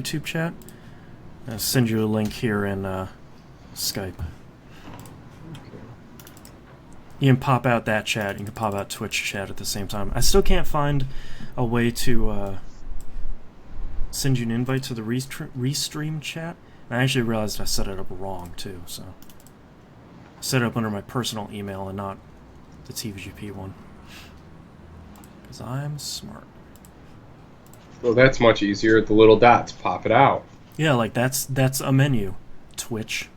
YouTube chat. I'll send you a link here in Skype. You can pop out that chat. You can pop out Twitch chat at the same time. I still can't find a way to send you an invite to the restream chat. And I actually realized I set it up wrong too. So I set it up under my personal email and not the TVGP one. Because I'm smart. Well, that's much easier. The little dots pop it out. Yeah, like that's a menu. Twitch.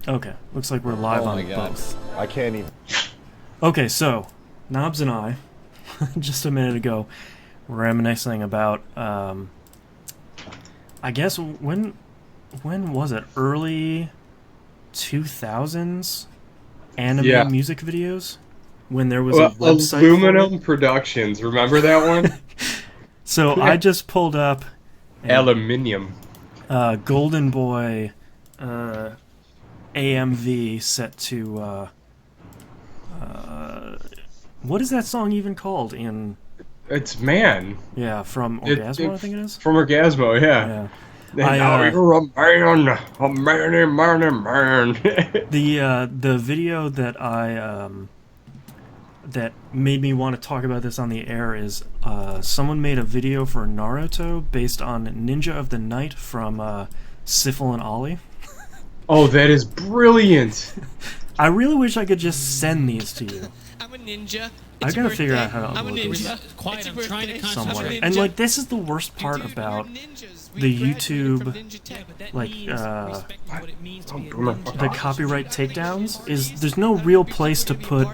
Okay, looks like we're live on both. I can't even. Okay, so Knobs and I, just a minute ago, were reminiscing about. I guess when was it? Early 2000s anime music videos. When there was a website. Aluminum Productions. Remember that one? So I just pulled up. Aluminium. Golden Boy. AMV set to what is that song even called in? It's Man. Yeah, from Orgasmo, I think it is. From Orgasmo, yeah. You're a man. The video that I that made me want to talk about this on the air is someone made a video for Naruto based on Ninja of the Night from Sifl and Ollie. Oh, that is brilliant! I really wish I could just send these to you. I'm a ninja. I gotta figure out how to I'm a upload these Quiet, I'm trying to somewhere. And like, this is the worst part about the YouTube, like, the copyright takedowns, is there's no real place to put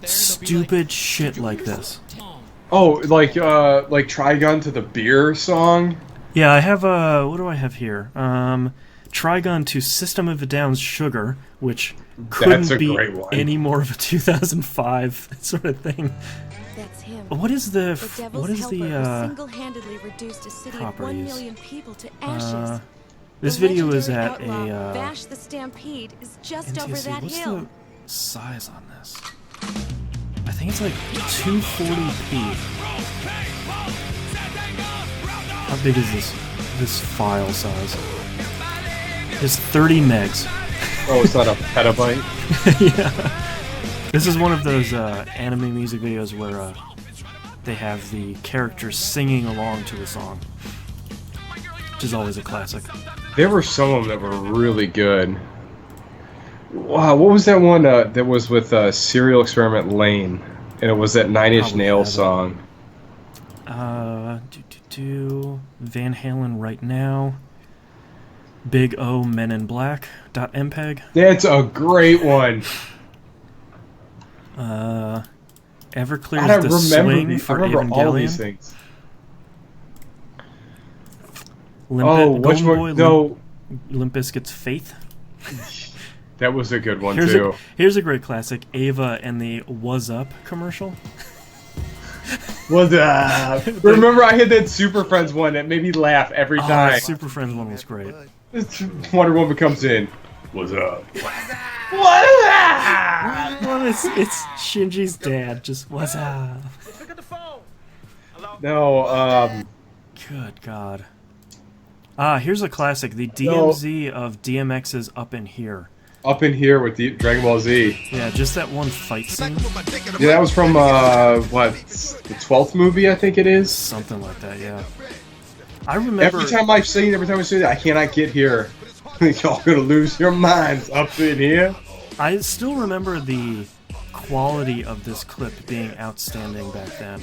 stupid shit like this. Oh, like Trigun to the Beer song? Yeah, I have what do I have here? Trigun to System of a Down's Sugar, which couldn't be any more of a 2005 sort of thing. That's him. What is the single-handedly reduced a city of 1 million people to ashes. This video is at a Bash the Stampede is just over that what's hill. the size on this? I think it's like 240p. How big is this file size? It's 30 megs. Oh, it's not a petabyte? Yeah. This is one of those anime music videos where they have the characters singing along to the song, which is always a classic. There were some of them that were really good. Wow, what was that one that was with Serial Experiment Lane? And it was that Nine Inch Nails song. Van Halen Right Now. Big O Men in Black .mpeg. That's a great one. Everclear's The Swing for Evangelion. All these things. Limp Bizkit's Faith. That was a good one too. Here's a great classic: Ava and the "Was Up" commercial. What's up? Remember, I had that Super Friends one that made me laugh every time. The Super Friends one was great. Wonder Woman comes in. What's up? What's up? Well, it's Shinji's dad. Just what's up? No. Good God. Here's a classic: the DMZ of DMX's "Up in Here." Up in Here with the Dragon Ball Z. Yeah, just that one fight scene. Yeah, that was from what, the 12th movie, I think it is. Something like that. Yeah. I remember every time I say that, I cannot get here. Y'all gonna lose your minds up in here. I still remember the quality of this clip being outstanding back then.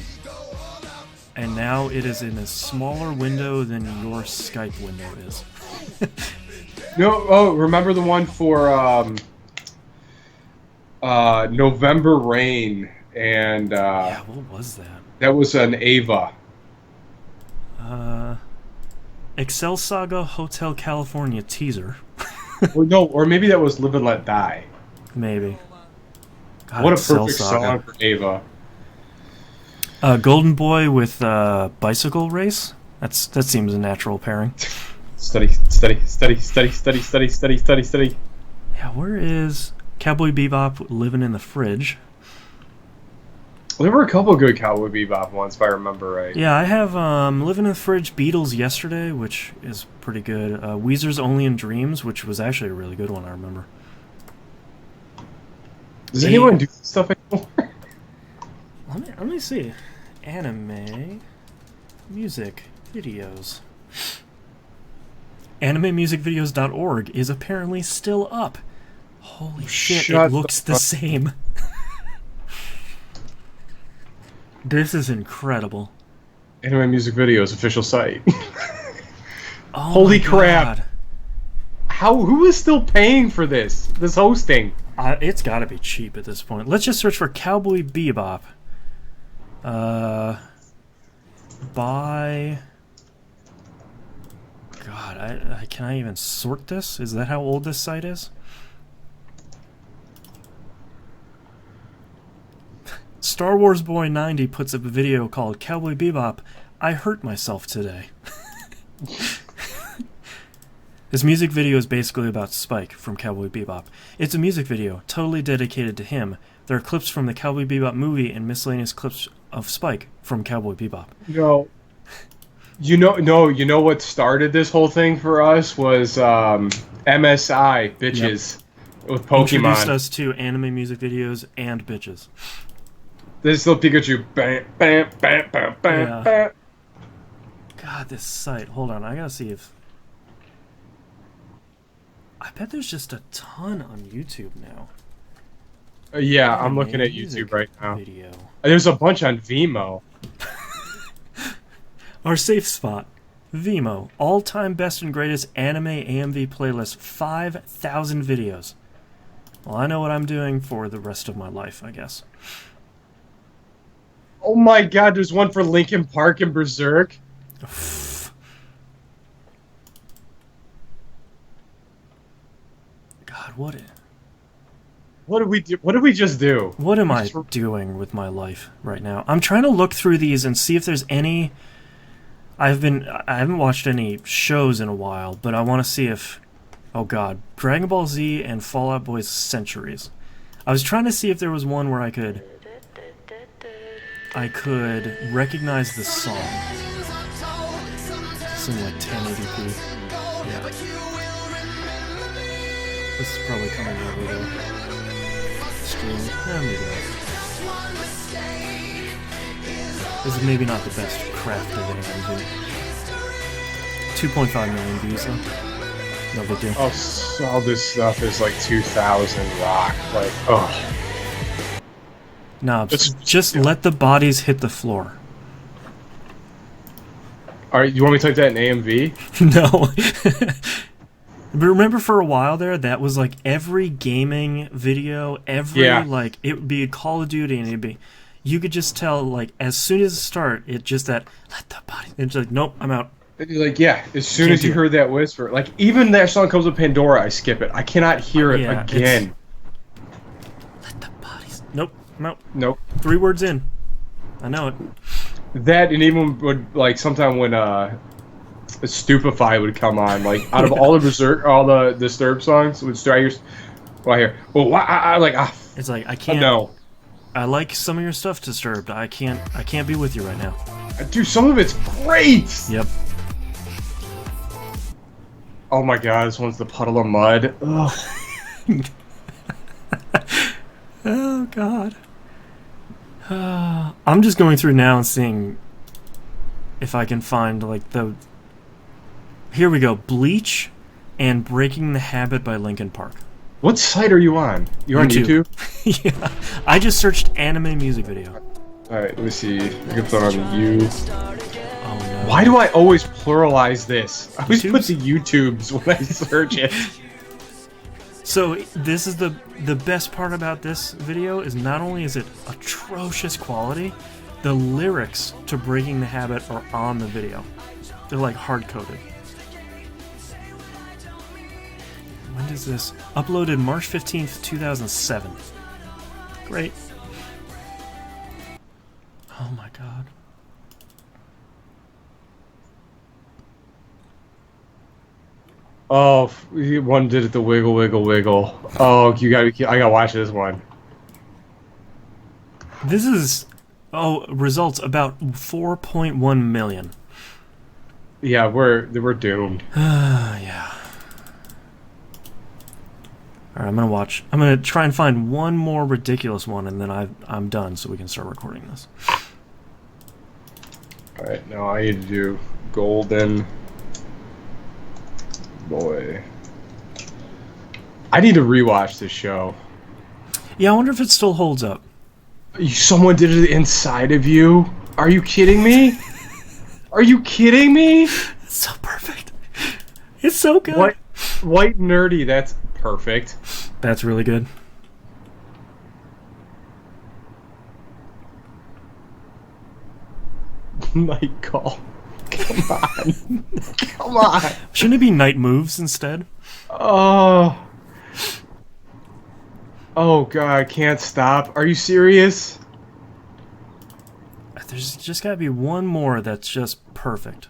And now it is in a smaller window than your Skype window is. No, oh, remember the one for November Rain and yeah, what was that? That was an Ava. Excel Saga Hotel California teaser. Or no, or maybe that was Live and Let Die. Maybe. God, what a Excel perfect Saga. song for Ava. Golden Boy with Bicycle Race. That seems a natural pairing. Study. Yeah, where is Cowboy Bebop living in the fridge? There were a couple good Cowboy Bebop ones, if I remember right. Yeah, I have Living in the Fridge Beatles Yesterday, which is pretty good. Weezer's Only in Dreams, which was actually a really good one, I remember. Does anyone do this stuff anymore? Let me see. Anime music videos. AnimeMusicVideos.org is apparently still up. Holy shit, it looks the same. This is incredible. Anime Music Videos official site. Oh Holy my crap. God. Who is still paying for this hosting? It's gotta be cheap at this point. Let's just search for Cowboy Bebop. By... God, can I even sort this? Is that how old this site is? Star Wars Boy 90 puts up a video called Cowboy Bebop, I Hurt Myself Today. This music video is basically about Spike from Cowboy Bebop. It's a music video totally dedicated to him. There are clips from the Cowboy Bebop movie and miscellaneous clips of Spike from Cowboy Bebop. No. You know what started this whole thing for us was MSI bitches with Pokemon. Introduced us to anime music videos and bitches. This little Pikachu. Bam, bam, bam, bam, bam, bam. God, this site. Hold on, I gotta see if... I bet there's just a ton on YouTube now. Yeah, I'm looking at YouTube right now. Video. There's a bunch on Vimeo. Our safe spot. Vimeo. All-time best and greatest anime AMV playlist. 5,000 videos. Well, I know what I'm doing for the rest of my life, I guess. Oh my god, there's one for Linkin Park and Berserk. God, what did we do? What did we just do? What am I doing with my life right now? I'm trying to look through these and see if there's any... I haven't watched any shows in a while, but I want to see if... Oh god. Dragon Ball Z and Fall Out Boy's Centuries. I was trying to see if there was one where I could recognize the song. Something like 1080p. Yeah. This is probably coming over the stream. Maybe not. This is maybe not the best crafted AMV. 2.5 million views though. No big deal. Oh, all this stuff is like 2000 rock. Like, oh. No, just let the bodies hit the floor. Alright, you want me to type that in AMV? No. But remember for a while there, that was like every gaming video, like, it would be a Call of Duty and it'd be, you could just tell, like, as soon as it start, it just that, let the bodies, it's like, nope, I'm out. Like, yeah, as soon as you heard that whisper, like, even that song comes with Pandora, I skip it. I cannot hear it again. Let the bodies, nope, I'm out. Nope. 3 words in. I know it. That, and even would, like, sometime when, Stupefy would come on, like, out of all the Berserk, all the Disturbed songs, would start your, well, here, well, it's like, I can't, no. I like some of your stuff, Disturbed, I can't be with you right now. Dude, some of it's great! Yep. Oh my god, this one's the Puddle of Mud. Ugh. Oh god. I'm just going through now and seeing if I can find, like, the... Here we go. Bleach and Breaking the Habit by Linkin Park. What site are you on? You're on YouTube? Yeah. I just searched anime music video. Alright, let me see. I can put on you. Oh no. Why do I always pluralize this? I always YouTubes? put the YouTubes when I search it. So this is the best part about this video is not only is it atrocious quality, the lyrics to Breaking the Habit are on the video. They're like hard-coded. When does this... Uploaded March 15th, 2007. Great. Oh my god. Oh, one did it the wiggle, wiggle, wiggle. Oh, I gotta watch this one. This is Oh, results about 4.1 million. Yeah, we're doomed. Yeah. All right, I'm gonna try and find one more ridiculous one, and then I'm done, so we can start recording this. All right, now I need to do Golden Boy. I need to rewatch this show. Yeah, I wonder if it still holds up. Someone did it inside of you? Are you kidding me? Are you kidding me? It's so perfect. It's so good. White nerdy, that's perfect. That's really good. Night Call. Come on. Come on. Shouldn't it be Night Moves instead? Oh. Oh, God, can't stop. Are you serious? There's just gotta be one more that's just perfect.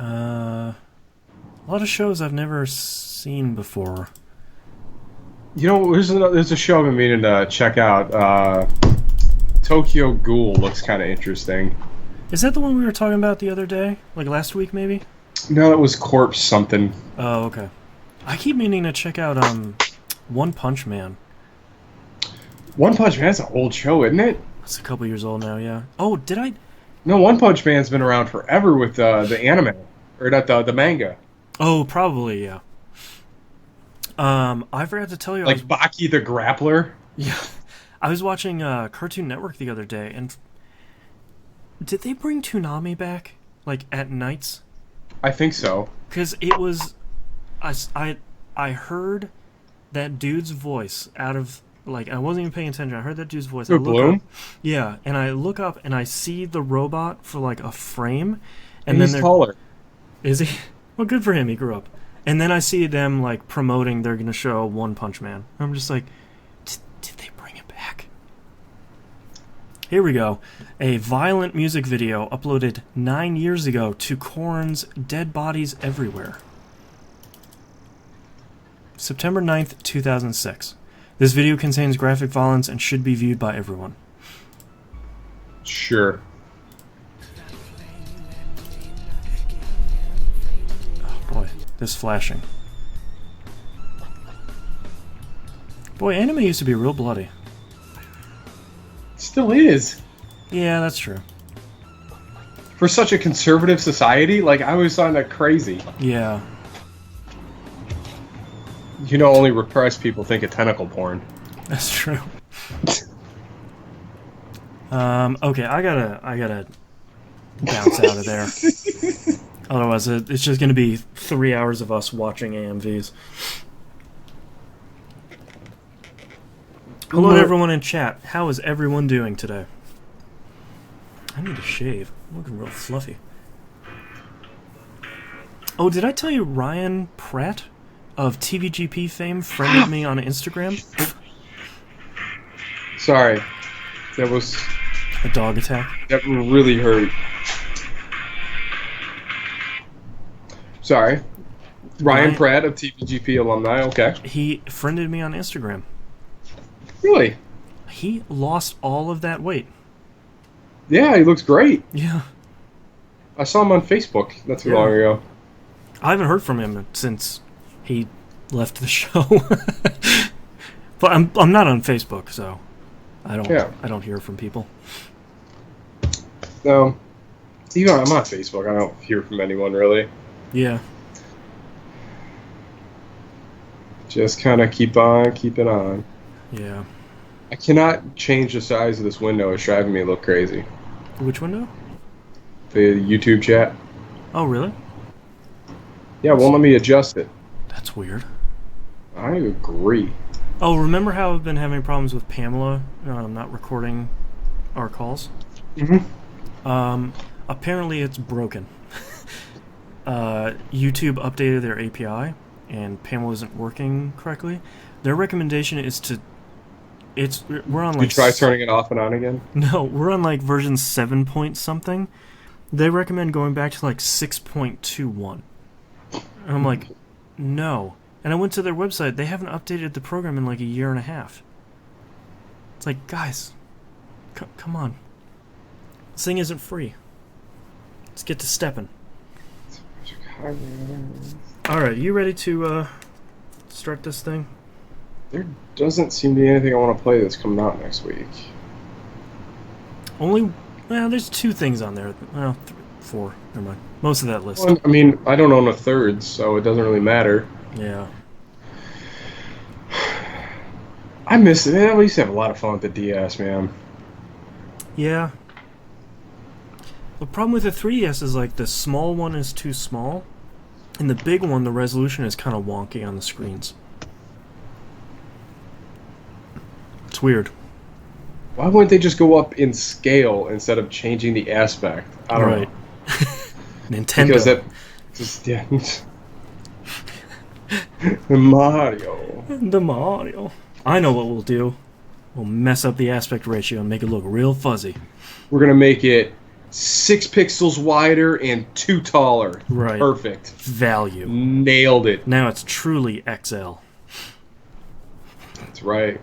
A lot of shows I've never seen before. You know, there's a show I've been meaning to check out. Tokyo Ghoul looks kind of interesting. Is that the one we were talking about the other day? Like last week, maybe? No, that was Corpse something. Oh, okay. I keep meaning to check out One Punch Man. One Punch Man's an old show, isn't it? It's a couple years old now, yeah. Oh, did I? No, One Punch Man's been around forever with the anime. Or not the manga. Oh, probably, yeah. I forgot to tell you. Like Baki the Grappler? Yeah. I was watching Cartoon Network the other day, and did they bring Toonami back? Like, at nights? I think so. Because it was... I heard that dude's voice out of... Like, I wasn't even paying attention. I heard that dude's voice. Who, Bloom? Yeah, and I look up, and I see the robot for, like, a frame. And he's taller. Is he? Well, good for him. He grew up. And then I see them, like, promoting they're going to show One Punch Man. I'm just like, did they bring it back? Here we go. A violent music video uploaded 9 years ago to Korn's Dead Bodies Everywhere. September 9th, 2006. This video contains graphic violence and should be viewed by everyone. Sure. Oh boy, this flashing. Boy, anime used to be real bloody. Still is. Yeah, that's true. For such a conservative society, like, I always find that crazy. Yeah. You know, only repressed people think of tentacle porn. That's true. Okay, I gotta bounce out of there. Otherwise, it's just gonna be 3 hours of us watching AMVs. Hello to everyone in chat. How is everyone doing today? I need to shave. I'm looking real fluffy. Oh, did I tell you Ryan Pratt of TVGP fame friended me on Instagram? Sorry. That was... A dog attack? That really hurt. Sorry. Ryan Pratt of TVGP alumni, okay. He friended me on Instagram. Really? He lost all of that weight. Yeah, he looks great. Yeah. I saw him on Facebook not too long ago. I haven't heard from him since he left the show. But I'm not on Facebook, so I don't hear from people. No. Even I'm on Facebook. I don't hear from anyone really. Yeah. Just kind of keep on keeping on. Yeah. I cannot change the size of this window. It's driving me a little crazy. Which window? The YouTube chat. Oh, really? Yeah, won't let me adjust it. That's weird. I agree. Oh, remember how I've been having problems with Pamela not recording our calls? Mm-hmm. Apparently it's broken. YouTube updated their API, and Pamela isn't working correctly. Their recommendation is to... We're on like... You try turning it off and on again? No, we're on like version 7 point something. They recommend going back to like 6.21. And I'm like, no. And I went to their website. They haven't updated the program in like a year and a half. It's like, guys, come on. This thing isn't free. Let's get to stepping. Alright, you ready to start this thing? There doesn't seem to be anything I want to play that's coming out next week. Well, there's 2 things on there. Well, 4. Never mind. Most of that list. Well, I mean, I don't own a third, so it doesn't really matter. Yeah. I miss it. Man, we used to have a lot of fun with the DS, man. Yeah. The problem with the 3DS is like the small one is too small, and the big one, the resolution is kind of wonky on the screens. It's weird. Why wouldn't they just go up in scale instead of changing the aspect? I don't know. Nintendo. Because that just Mario. The Mario. I know what we'll do. We'll mess up the aspect ratio and make it look real fuzzy. We're gonna make it 6 pixels wider and 2 taller. Right. Perfect. Value. Nailed it. Now it's truly XL. That's right.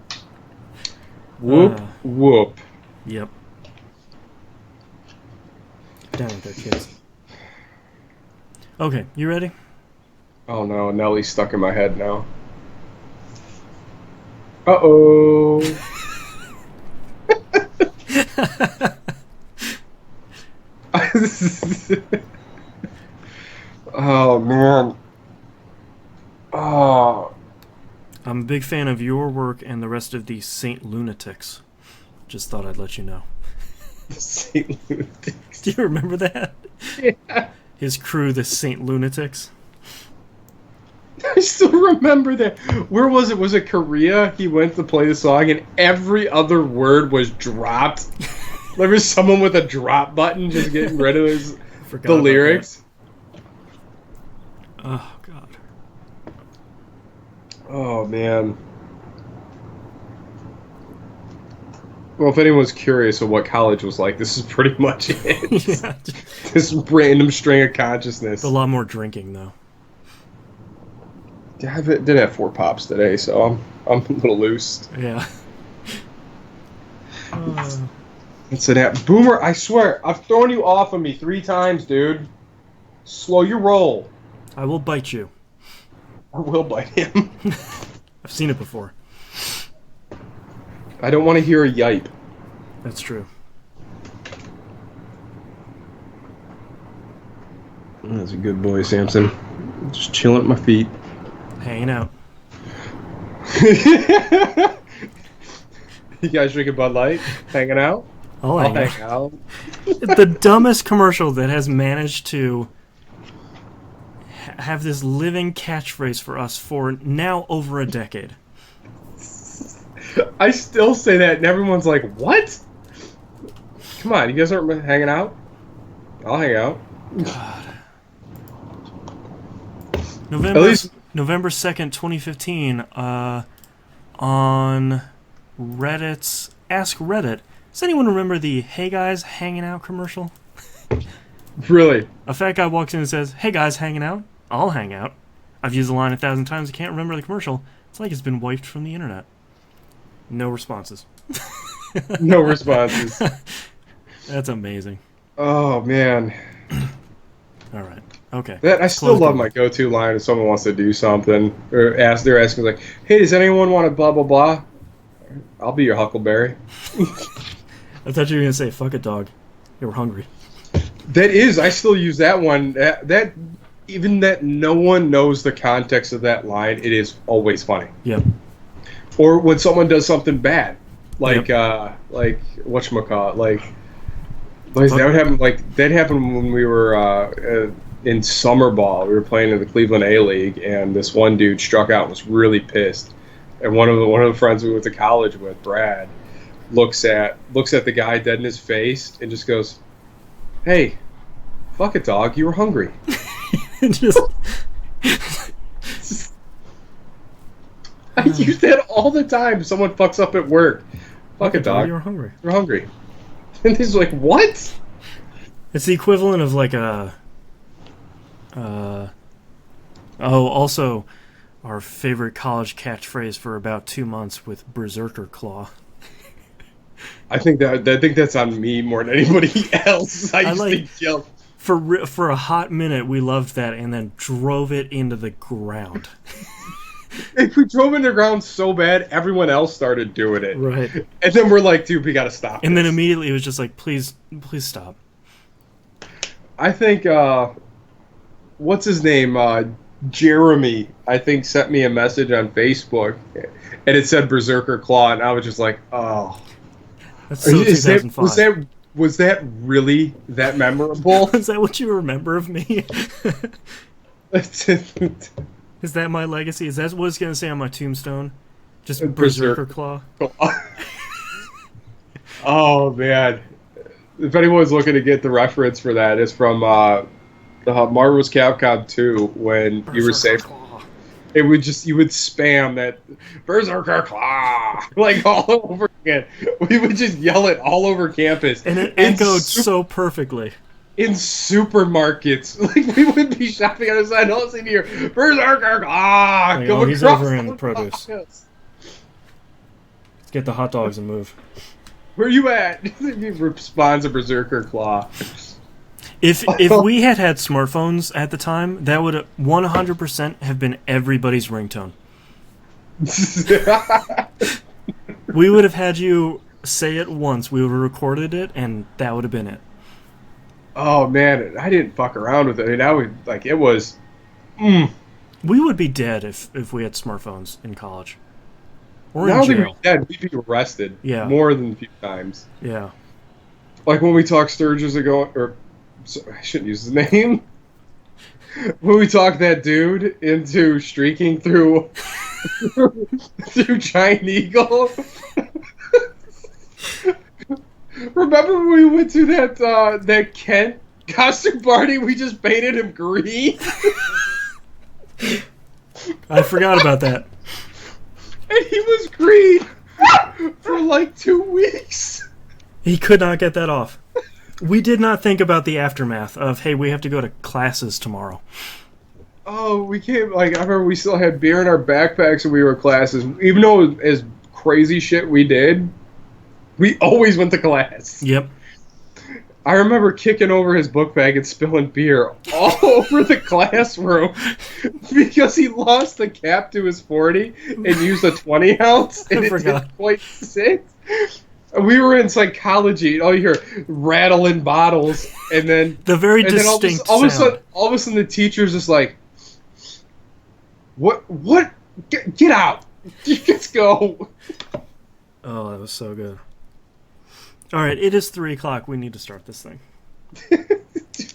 Whoop, whoop. Yep. Down with their kids. Okay, you ready? Oh no, Nellie's stuck in my head now. Uh-oh. Oh, man. Oh. I'm a big fan of your work and the rest of the Saint Lunatics. Just thought I'd let you know. Saint Lunatics. Do you remember that? Yeah. His crew, the Saint Lunatics. I still remember that. Where was it? Was it Korea? He went to play the song and every other word was dropped. There was someone with a drop button just getting rid of the lyrics. Oh, God. Oh, man. Well, if anyone's curious of what college was like, this is pretty much it. Yeah. This random string of consciousness. A lot more drinking, though. Yeah, I did have 4 pops today, so I'm a little loose. Yeah. It's an app. Boomer, I swear, I've thrown you off of me 3 times, dude. Slow your roll. I will bite you. I will bite him. I've seen it before. I don't want to hear a yipe. That's true. That's a good boy, Samson. Just chilling at my feet. Hanging out. You guys drinking Bud Light? Hanging out? I'll hang hang out. The dumbest commercial that has managed to have this living catchphrase for us for now over a decade. I still say that, and everyone's like, what? Come on, you guys aren't hanging out? I'll hang out. God. At least November 2nd, 2015, on Reddit's Ask Reddit. Does anyone remember the Hey Guys Hanging Out commercial? Really? A fat guy walks in and says, Hey guys, hanging out? I'll hang out. I've used the line 1,000 times, I can't remember the commercial. It's like it's been wiped from the internet. No responses. No responses. That's amazing. Oh, man. Alright, okay. That I still love my go-to line if someone wants to do something. Or they're asking, like, hey, does anyone want to blah, blah, blah? I'll be your Huckleberry. I thought you were going to say, fuck it, dog. You were hungry. That is, I still use that one. That even that no one knows the context of that line, it is always funny. Yep. Or when someone does something bad, like whatchamacallit, like that would happen. Like that happened when we were in summer ball. We were playing in the Cleveland A League, and this one dude struck out and was really pissed. And one of the friends we went to college with, Brad, looks at the guy dead in his face and just goes, "Hey, fuck it, dog. You were hungry." I use that all the time. Someone fucks up at work. Fuck it, dog. You were hungry. You're hungry. And he's like, what? It's the equivalent of like a... also, our favorite college catchphrase for about 2 months with Berserker Claw. I think that's on me more than anybody else. I used to yell. For a hot minute, we loved that, and then drove it into the ground. If we drove into the ground so bad, everyone else started doing it. Right. And then we're like, dude, we gotta stop. And then immediately it was just like, please stop. I think, what's his name? Jeremy, I think, sent me a message on Facebook, and it said Berserker Claw, and I was just like, oh. That's so 2005. Was that really that memorable? Is that what you remember of me? Is that my legacy? Is that what it's going to say on my tombstone? Just Berserker Claw? Oh, man. If anyone's looking to get the reference for that, it's from Marvel's Capcom 2 when Berserker you were saying... You would spam that Berserker Claw like all over again. We would just yell it all over campus, and it echoed so perfectly. In supermarkets, like we would be shopping on the side, all sitting here, Berserker Claw. Like, oh, he's over in the produce. Let's get the hot dogs and move. Where you at? He responds to Berserker Claw. If we had smartphones at the time, that would 100% have been everybody's ringtone. We would have had you say it once. We would have recorded it, and that would have been it. Oh man, I didn't fuck around with it. I mean, it was. We would be dead if we had smartphones in college. Or not in only jail. would we be dead, we'd be arrested. Yeah. More than a few times. Yeah. Like when we talked Sturgis ago, or I shouldn't use his name. When we talked that dude into streaking through Giant Eagle. Remember when we went to that Kent costume party? We just painted him green. I forgot about that. And he was green for like 2 weeks. He could not get that off. We did not think about the aftermath of, hey, we have to go to classes tomorrow. Oh, we came, I remember we still had beer in our backpacks when we were in classes. Even though as crazy shit we did, we always went to class. Yep. I remember kicking over his book bag and spilling beer all over the classroom because he lost the cap to his 40 and used a 20 ounce and it didn't quite sit. We were in psychology, and all you hear rattling bottles, and then the very distinct all of a sudden, the teacher's just like, "What? Get out! Let's go!" Oh, that was so good. All right, it is 3:00. We need to start this thing.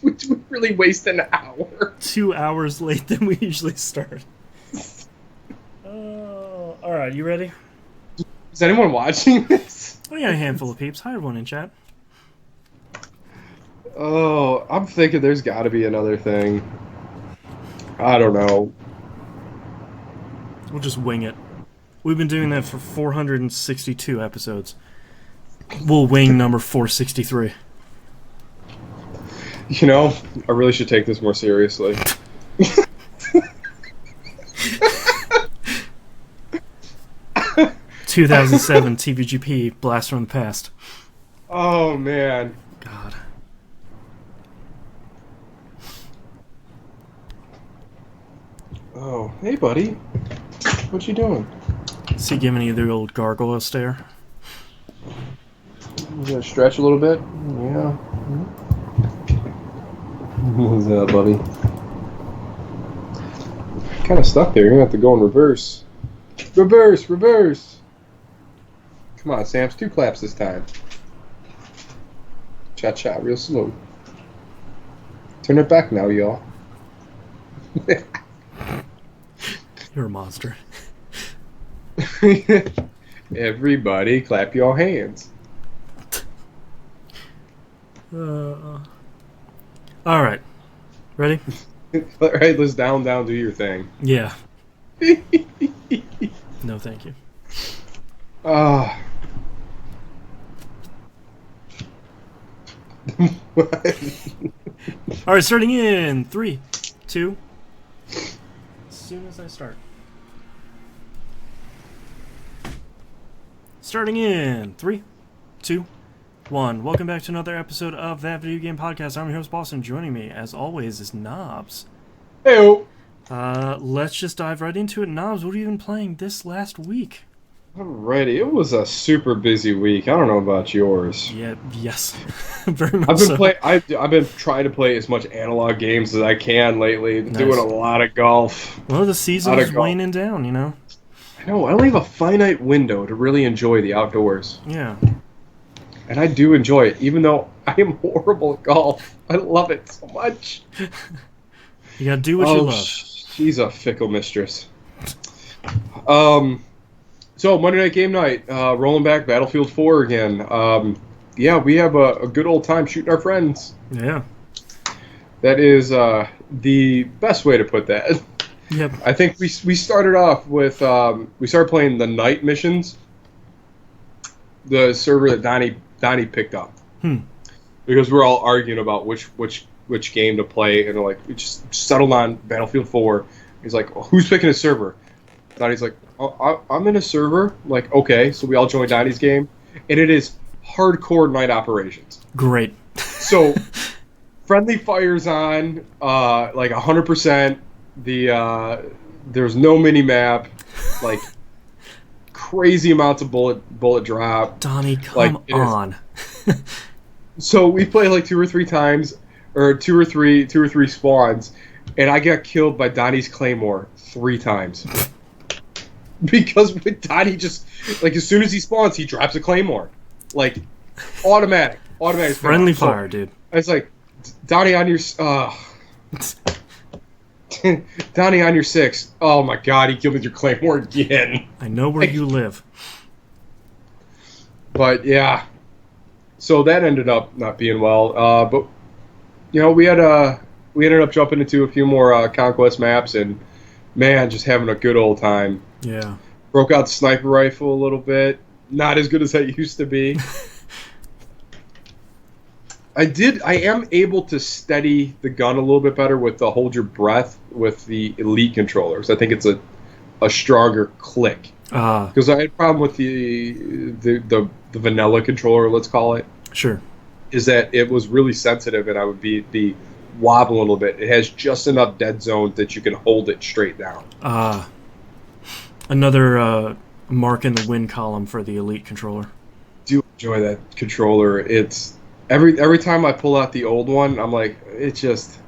We really waste an hour. 2 hours late than we usually start. All right, you ready? Is anyone watching this? We got a handful of peeps. Hi, everyone in chat. Oh, I'm thinking there's got to be another thing. I don't know. We'll just wing it. We've been doing that for 462 episodes. We'll wing number 463. You know, I really should take this more seriously. 2007 TVGP Blast from the Past. Oh, man. God. Oh, hey, buddy. What you doing? Is he giving you the old gargoyle stare? You gonna stretch a little bit? Yeah. What's that, buddy? Kind of stuck there. You're gonna have to go in reverse. Reverse. Come on, Sam's 2 claps this time. Cha-cha, real slow. Turn it back now, y'all. You're a monster. Everybody clap your hands. Alright. Ready? Alright, let's down, do your thing. Yeah. No, thank you. Alright, starting in 3, 2. As soon as I start. Starting in 3, 2, 1. Welcome back to another episode of That Video Game Podcast. I'm your host, Boston. Joining me, as always, is Knobs. Hey-o. Let's just dive right into it. Knobs, what have you been playing this last week? Alrighty, it was a super busy week. I don't know about yours. Yeah, yes. Very much I've been trying to play as much analog games as I can lately. Nice. Doing a lot of golf. Well, the season's waning down, you know? I know, I only have a finite window to really enjoy the outdoors. Yeah. And I do enjoy it, even though I am horrible at golf. I love it so much. You gotta do what you love. She's a fickle mistress. So, Monday Night Game Night, rolling back Battlefield 4 again. Yeah, we have a good old time shooting our friends. Yeah. That is the best way to put that. Yep. I think we started off with, we started playing the night missions, the server that Donnie picked up. Because we're all arguing about which game to play, and we just settled on Battlefield 4. He's like, well, who's picking a server? Donnie's like, oh, I'm in a server. I'm like, okay, so we all join Donnie's game, and it is hardcore night operations. Great. So, friendly fire's on, 100%. There's no mini map, crazy amounts of bullet drop. Donnie, come on. So we play 2 or 3 times, or two or three spawns, and I got killed by Donnie's Claymore 3 times. Because with Donnie just, as soon as he spawns, he drops a Claymore. Automatic. Friendly fire, dude. I was like, Donnie on your... Donnie on your 6. Oh my god, he killed me with your Claymore again. I know where you live. But, yeah. So that ended up not being well. But, we ended up jumping into a few more Conquest maps, and, man, just having a good old time. Yeah. Broke out the sniper rifle a little bit. Not as good as I used to be. I am able to steady the gun a little bit better with the hold your breath with the Elite controllers. I think it's a stronger click. Because I had a problem with the vanilla controller, let's call it. Sure. Is that it was really sensitive, and I would be wobbling a little bit. It has just enough dead zones that you can hold it straight down. Another mark in the win column for the Elite controller. Do enjoy that controller. It's every time I pull out the old one, I'm like, it's just...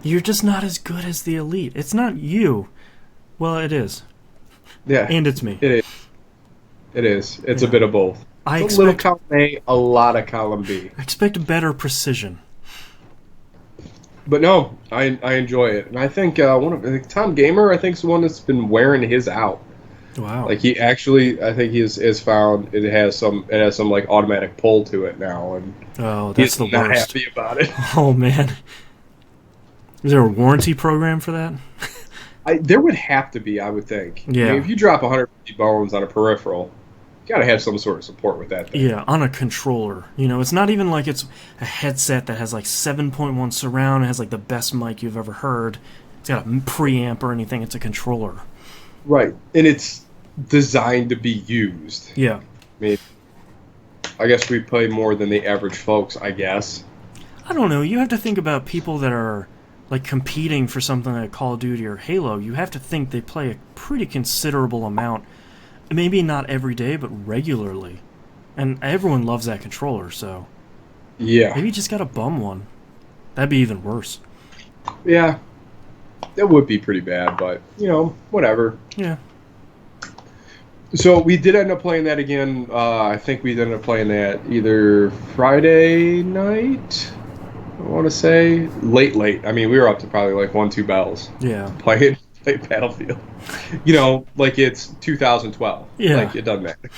You're just not as good as the Elite. It's not you. Well, it is. Yeah. And it's me. It is. It's a bit of both. A little column A, a lot of column B. I expect better precision. But no, I enjoy it, and I think Tom Gamer, I think, is the one that's been wearing his out. Wow! He actually, I think he has found it has some automatic pull to it now, and that's the worst. Not happy about it. Oh man, is there a warranty program for that? There would have to be, I would think. Yeah. If you drop 150 bones on a peripheral, you got to have some sort of support with that thing. Yeah, on a controller. It's not even like it's a headset that has 7.1 surround. It has the best mic you've ever heard. It's got a preamp or anything. It's a controller. Right, and it's designed to be used. Yeah. I guess we play more than the average folks, I guess. I don't know. You have to think about people that are competing for something like Call of Duty or Halo. You have to think they play a pretty considerable amount. Maybe not every day, but regularly. And everyone loves that controller, so... Yeah. Maybe you just gotta bum one. That'd be even worse. Yeah. That would be pretty bad, but, whatever. Yeah. So we did end up playing that again. I think we ended up playing that either Friday night, I want to say. Late. I mean, we were up to probably 1-2 bells. Yeah. Playing Battlefield. It's 2012. Yeah. It doesn't matter.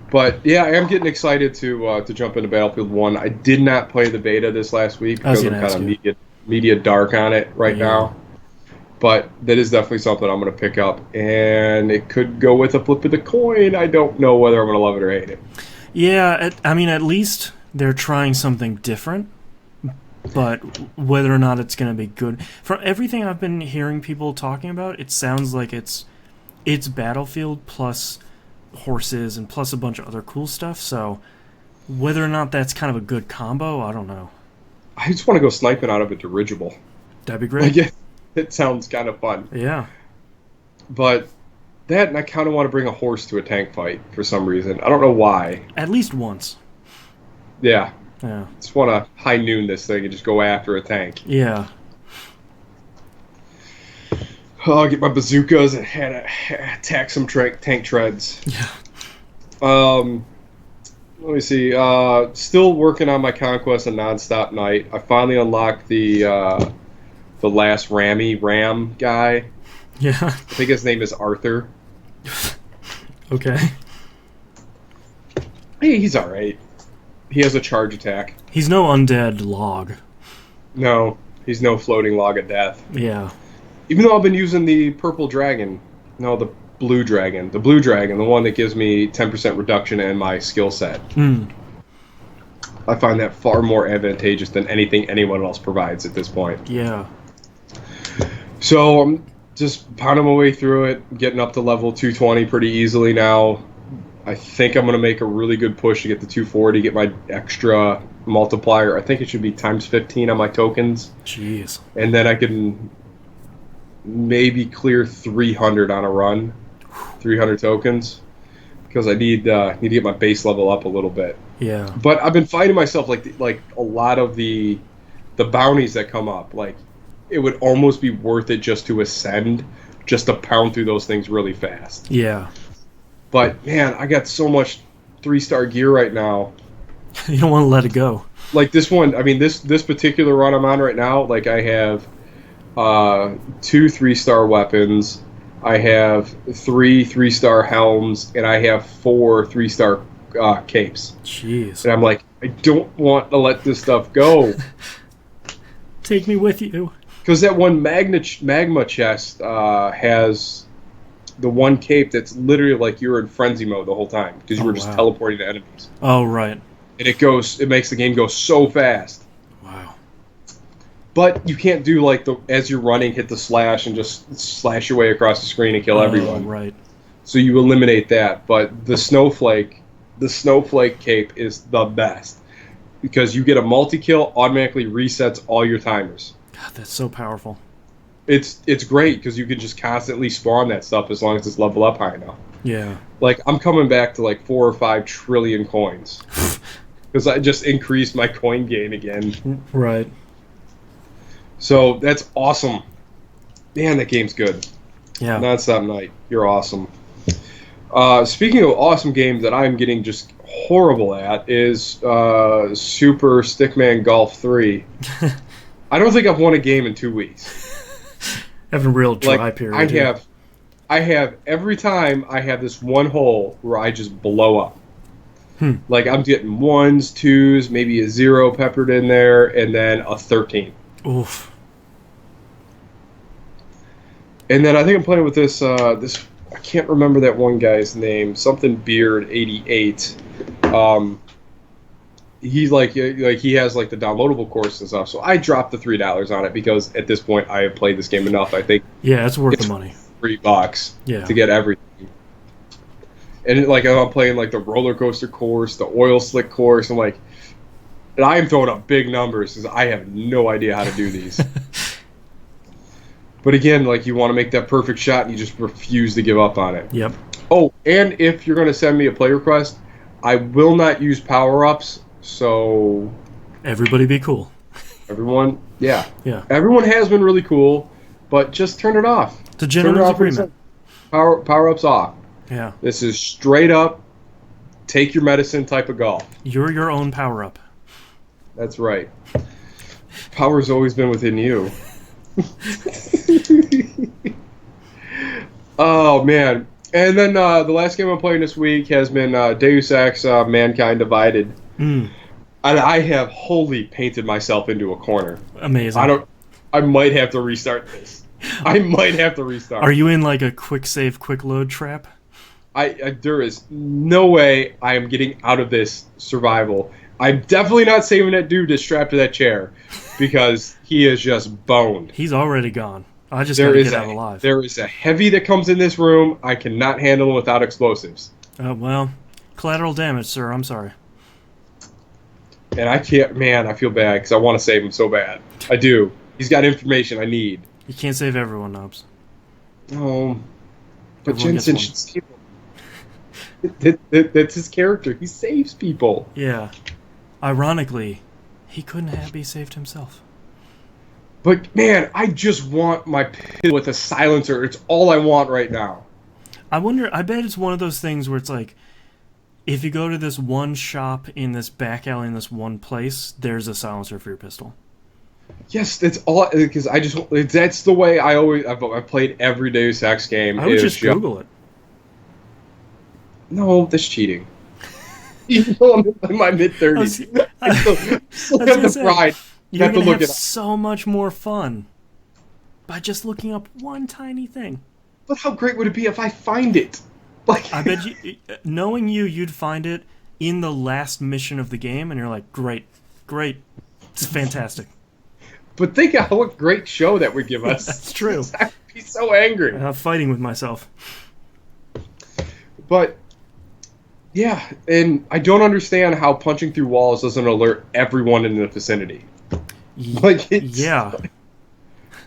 But yeah, I am getting excited to jump into Battlefield 1. I did not play the beta this last week because I'm kind of media dark on it right now. But that is definitely something I'm going to pick up, and it could go with a flip of the coin. I don't know whether I'm going to love it or hate it. Yeah, at least they're trying something different. But whether or not it's going to be good, from everything I've been hearing people talking about, it sounds like it's Battlefield plus horses and plus a bunch of other cool stuff. So whether or not that's kind of a good combo, I don't know. I just want to go sniping out of a dirigible. That'd be great. Like, it sounds kind of fun. Yeah. But that, and I kind of want to bring a horse to a tank fight for some reason. I don't know why. At least once. Yeah. Yeah. Just want to high noon this thing and just go after a tank. Yeah. I'll get my bazookas and attack some tank treads. Yeah. Let me see. Still working on my conquest of Nonstop Night. I finally unlocked the last Ram guy. Yeah. I think his name is Arthur. Okay. Hey, he's alright. He has a charge attack. He's no undead log. No, he's no floating log of death. Yeah. Even though I've been using the purple dragon. No, the blue dragon. The blue dragon, the one that gives me 10% reduction in my skill set. I find that far more advantageous than anything anyone else provides at this point. Yeah. So I'm just pounding my way through it, getting up to level 220 pretty easily now. I think I'm going to make a really good push to get to 240, get my extra multiplier. I think it should be times 15 on my tokens. Jeez. And then I can maybe clear 300 on a run. 300 tokens. Because I need to get my base level up a little bit. Yeah. But I've been finding myself like a lot of the bounties that come up, like it would almost be worth it just to ascend, just to pound through those things really fast. Yeah. But man, I got so much 3-star gear right now. You don't want to let it go. Like this one, I mean this particular run I'm on right now, like I have 2 3-star weapons, I have 3 3-star helms, and I have 4 3-star capes. Jeez. And I'm like, I don't want to let this stuff go. Take me with you. Because that one magma chest has the one cape that's literally like you're in frenzy mode the whole time because you were just teleporting to enemies. Oh, right. And it makes the game go so fast. Wow. But you can't do like as you're running, hit the slash and just slash your way across the screen and kill everyone. Right. So you eliminate that. But the snowflake cape is the best because you get a multi-kill, automatically resets all your timers. God, that's so powerful. It's great because you can just constantly spawn that stuff as long as it's level up high enough. Yeah. Like, I'm coming back to like 4 or 5 trillion coins because I just increased my coin gain again. Right. So that's awesome. Man, that game's good. Yeah. Nonstop Night, you're awesome. Speaking of awesome games that I'm getting just horrible at is Super Stickman Golf 3. I don't think I've won a game in 2 weeks. Having a real dry period. I have every time I have this one hole where I just blow up. Like I'm getting 1s, 2s, maybe a 0 peppered in there, and then a 13. Oof. And then I think I'm playing with this I can't remember that one guy's name, something Beard 88. He's like he has like the downloadable course and stuff. So I dropped the $3 on it because at this point I have played this game enough. I think it's worth the money. $3 to get everything. And like I'm playing like the roller coaster course, the oil slick course. I'm like, and I am throwing up big numbers because I have no idea how to do these. But again, like you want to make that perfect shot and you just refuse to give up on it. Yep. Oh, and if you're going to send me a play request, I will not use power-ups, so... Everybody be cool. Everyone, yeah. Yeah. Everyone has been really cool, but just turn it off. It's a gentleman's agreement. Power-ups off. Yeah. This is straight up, take your medicine type of golf. You're your own power-up. That's right. Power's always been within you. Oh, man. And then the last game I'm playing this week has been Deus Ex Mankind Divided. And I have wholly painted myself into a corner. Amazing. I might have to restart this. I might have to restart. Are you in like a quick save, quick load trap? There is no way I am getting out of this survival. I'm definitely not saving that dude that's strapped to that chair because he is just boned. He's already gone. I just gotta get out alive. There is a heavy that comes in this room. I cannot handle him without explosives. Well, collateral damage, sir. I'm sorry. And I can't, man, I feel bad because I want to save him so bad. I do. He's got information I need. You can't save everyone, Nobs. Oh, but Everyone Jensen gets should save him. That's his character. He saves people. Yeah. Ironically, he couldn't be saved himself. But, man, I just want my pistol with a silencer. It's all I want right now. I bet it's one of those things where it's like, if you go to this one shop in this back alley in this one place, there's a silencer for your pistol. Yes, that's all, because that's the way I've played every Deus Ex game. I would just Google it. No, that's cheating. Even though I'm in my mid-30s, I still have the pride. You're going to have so much more fun by just looking up one tiny thing. But how great would it be if I find it? Like, I bet you, knowing you'd find it in the last mission of the game, and you're like, great, it's fantastic. But think of what great show that would give us. That's true. I'd be so angry. I'm fighting with myself. But, yeah, and I don't understand how punching through walls doesn't alert everyone in the vicinity. Yeah.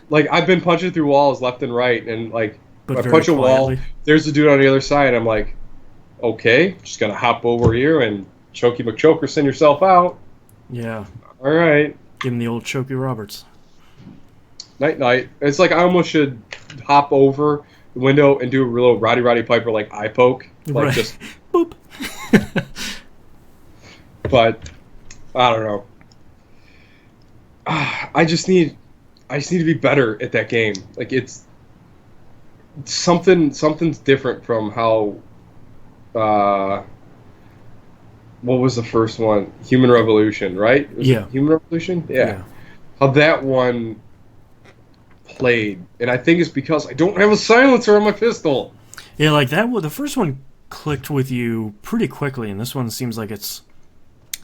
Like, I've been punching through walls left and right, and, like, But I punch a wall, quietly. there's a dude on the other side, I'm like, okay, just gonna hop over here and chokey McChoker, send yourself out. Yeah. All right. Give him the old Chokey Roberts. Night. It's like I almost should hop over the window and do a real Roddy Piper, like, eye poke. Like, right. just... Boop. But, I don't know. I just need to be better at that game. Like, it's something's different from how what was the first one? Human Revolution, right? Was it Human Revolution? Yeah. How that one played. And I think it's because I don't have a silencer on my pistol. Yeah, like that. The first one clicked with you pretty quickly, and this one seems like it's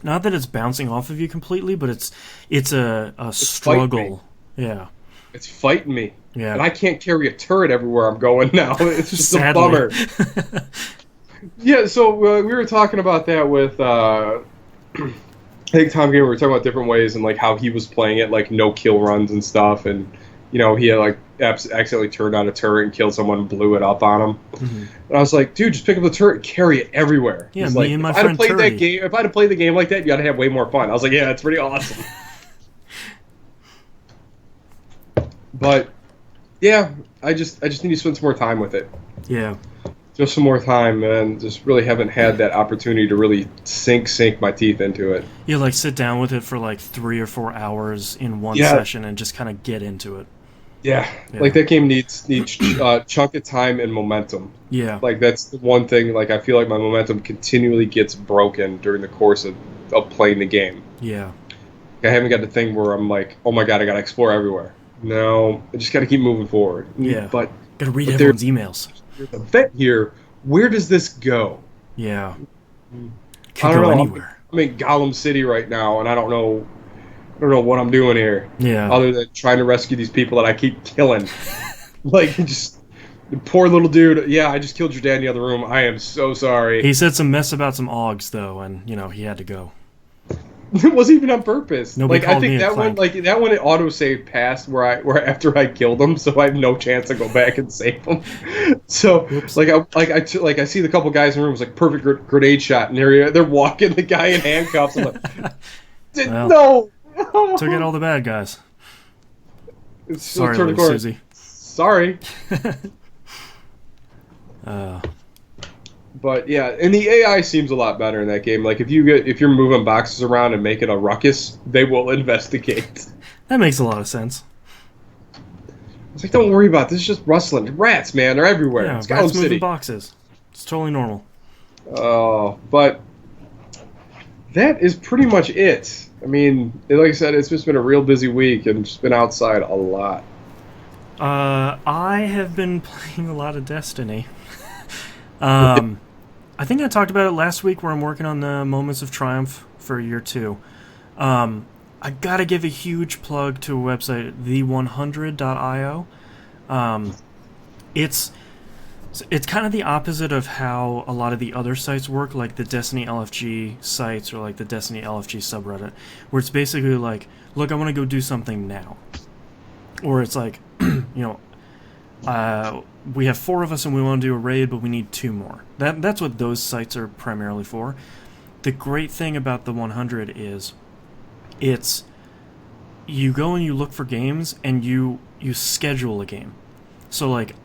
not that it's bouncing off of you completely, but it's a struggle. Yeah. It's fighting me. Yeah. And I can't carry a turret everywhere I'm going now. It's just a bummer. Yeah, so we were talking about that with, I think Tom Gamer, we were talking about different ways and like how he was playing it, like no kill runs and stuff, and you know he had like accidentally turned on a turret and killed someone and blew it up on him. Mm-hmm. And I was like, dude, just pick up the turret and carry it everywhere. Yeah, He's me like, and my if I'd friend have played Turrety. that game, if I'd have played the game like that, you gotta have way more fun. I was like, yeah, it's pretty awesome. But yeah, I just need to spend some more time with it. Yeah. Just some more time, and just really haven't had that opportunity to really sink my teeth into it. You like sit down with it for like 3 or 4 hours in one session and just kind of get into it. Yeah, like that game needs chunk of time and momentum. Yeah, like that's the one thing. Like I feel like my momentum continually gets broken during the course of playing the game. Yeah, I haven't got the thing where I'm like, oh my god, I gotta explore everywhere. No, I just gotta keep moving forward. Yeah, but gotta read everyone's emails. There's a vet here. Where does this go? Yeah, I don't know. Anywhere. I'm in Gollum City right now, and I don't know what I'm doing here. Yeah. Other than trying to rescue these people that I keep killing. Like, just the poor little dude. Yeah, I just killed your dad in the other room. I am so sorry. He said some mess about some Augs though, and he had to go. It wasn't even on purpose. Nobody like I called think me that one, like that one, it autosaved past where after I killed him, so I have no chance to go back and save him. So Oops. I see the couple guys in the room, it's like perfect grenade shot, and they're walking the guy in handcuffs. I'm like, no. Took out all the bad guys. Sorry, little Susie. Sorry. But yeah, and the AI seems a lot better in that game. Like if you're moving boxes around and making a ruckus, they will investigate. That makes a lot of sense. It's like, don't worry about it. This is just rustling. Rats, man, they're everywhere. Yeah, it's rats Gollum moving City. boxes. It's totally normal. Oh, but that is pretty much it. I mean, like I said, it's just been a real busy week and just been outside a lot. I have been playing a lot of Destiny. I think I talked about it last week where I'm working on the Moments of Triumph for year 2. I gotta give a huge plug to a website, the100.io. It's So it's kind of the opposite of how a lot of the other sites work, like the Destiny LFG sites or like the Destiny LFG subreddit, where it's basically like, look, I want to go do something now. Or it's like, we have 4 of us and we want to do a raid, but we need 2 more. That's what those sites are primarily for. The great thing about the 100 is it's you go and you look for games and you schedule a game. So like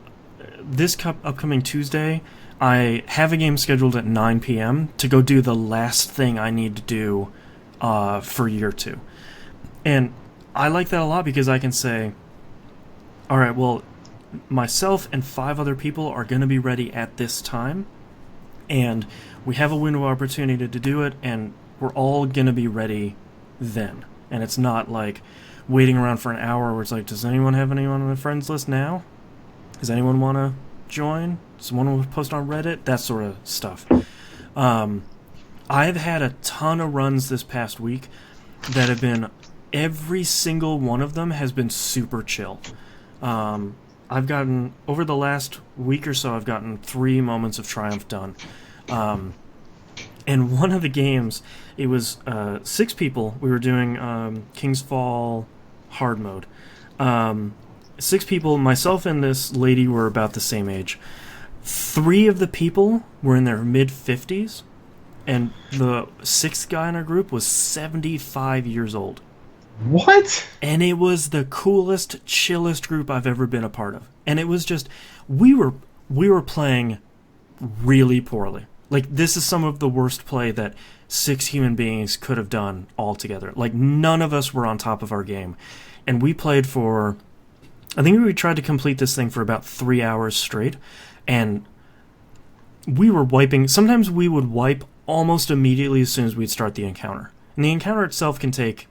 this upcoming Tuesday, I have a game scheduled at 9 p.m. to go do the last thing I need to do for year 2. And I like that a lot because I can say, all right, well, myself and 5 other people are going to be ready at this time, and we have a window of opportunity to do it, and we're all going to be ready then. And it's not like waiting around for an hour where it's like, does anyone have anyone on the friends list now? Does anyone want to join? Someone will post on Reddit? That sort of stuff. I've had a ton of runs this past week that have been, every single one of them has been super chill. I've gotten, over the last week or so, I've gotten 3 moments of triumph done. And one of the games, it was 6 people. We were doing King's Fall hard mode. 6 people, myself and this lady were about the same age. 3 of the people were in their mid-50s, and the 6th guy in our group was 75 years old. What? And it was the coolest, chillest group I've ever been a part of. And it was just, we were playing really poorly. Like, this is some of the worst play that 6 human beings could have done altogether. Like, none of us were on top of our game. And we played for, I think we tried to complete this thing for about 3 hours straight. And we were wiping, sometimes we would wipe almost immediately as soon as we'd start the encounter. And the encounter itself can take,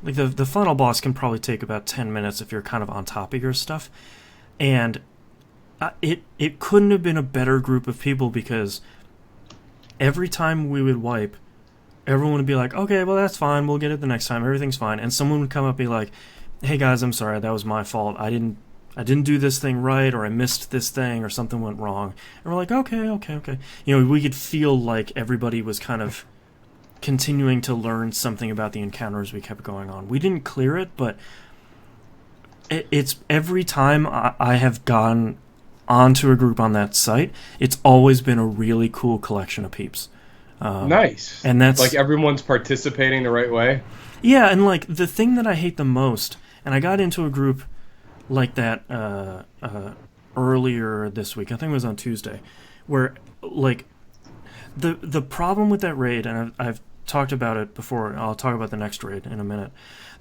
like, the final boss can probably take about 10 minutes if you're kind of on top of your stuff. And it couldn't have been a better group of people, because every time we would wipe, everyone would be like, okay, well, that's fine, we'll get it the next time, everything's fine. And someone would come up and be like, hey guys, I'm sorry, that was my fault, I didn't do this thing right, or I missed this thing, or something went wrong. And we're like, okay. You know, we could feel like everybody was kind of continuing to learn something about the encounter as we kept going on. We didn't clear it, but it's every time I have gone onto a group on that site, it's always been a really cool collection of peeps. Nice. And that's like everyone's participating the right way. Yeah, and like the thing that I hate the most, and I got into a group like that earlier this week, I think it was on Tuesday, where like the problem with that raid, and I've talked about it before, and I'll talk about the next raid in a minute.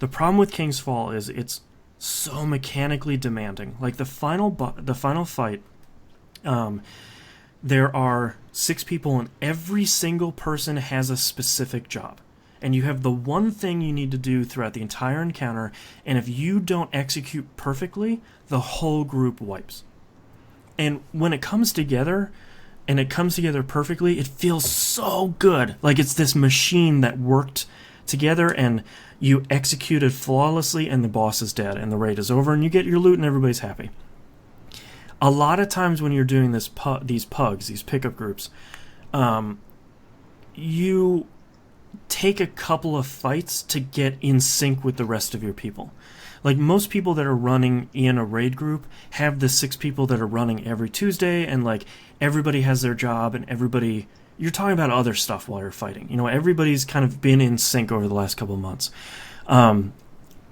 The problem with King's Fall is it's so mechanically demanding. Like the final fight, there are 6 people, and every single person has a specific job. And you have the one thing you need to do throughout the entire encounter, and if you don't execute perfectly, the whole group wipes. And when it comes together, and it comes together perfectly, it feels so good. Like it's this machine that worked together, and you executed flawlessly, and the boss is dead, and the raid is over, and you get your loot, and everybody's happy. A lot of times when you're doing these pugs, these pickup groups, you take a couple of fights to get in sync with the rest of your people. Like most people that are running in a raid group have the 6 people that are running every Tuesday, and like everybody has their job, and everybody, you're talking about other stuff while you're fighting. You know, everybody's kind of been in sync over the last couple of months.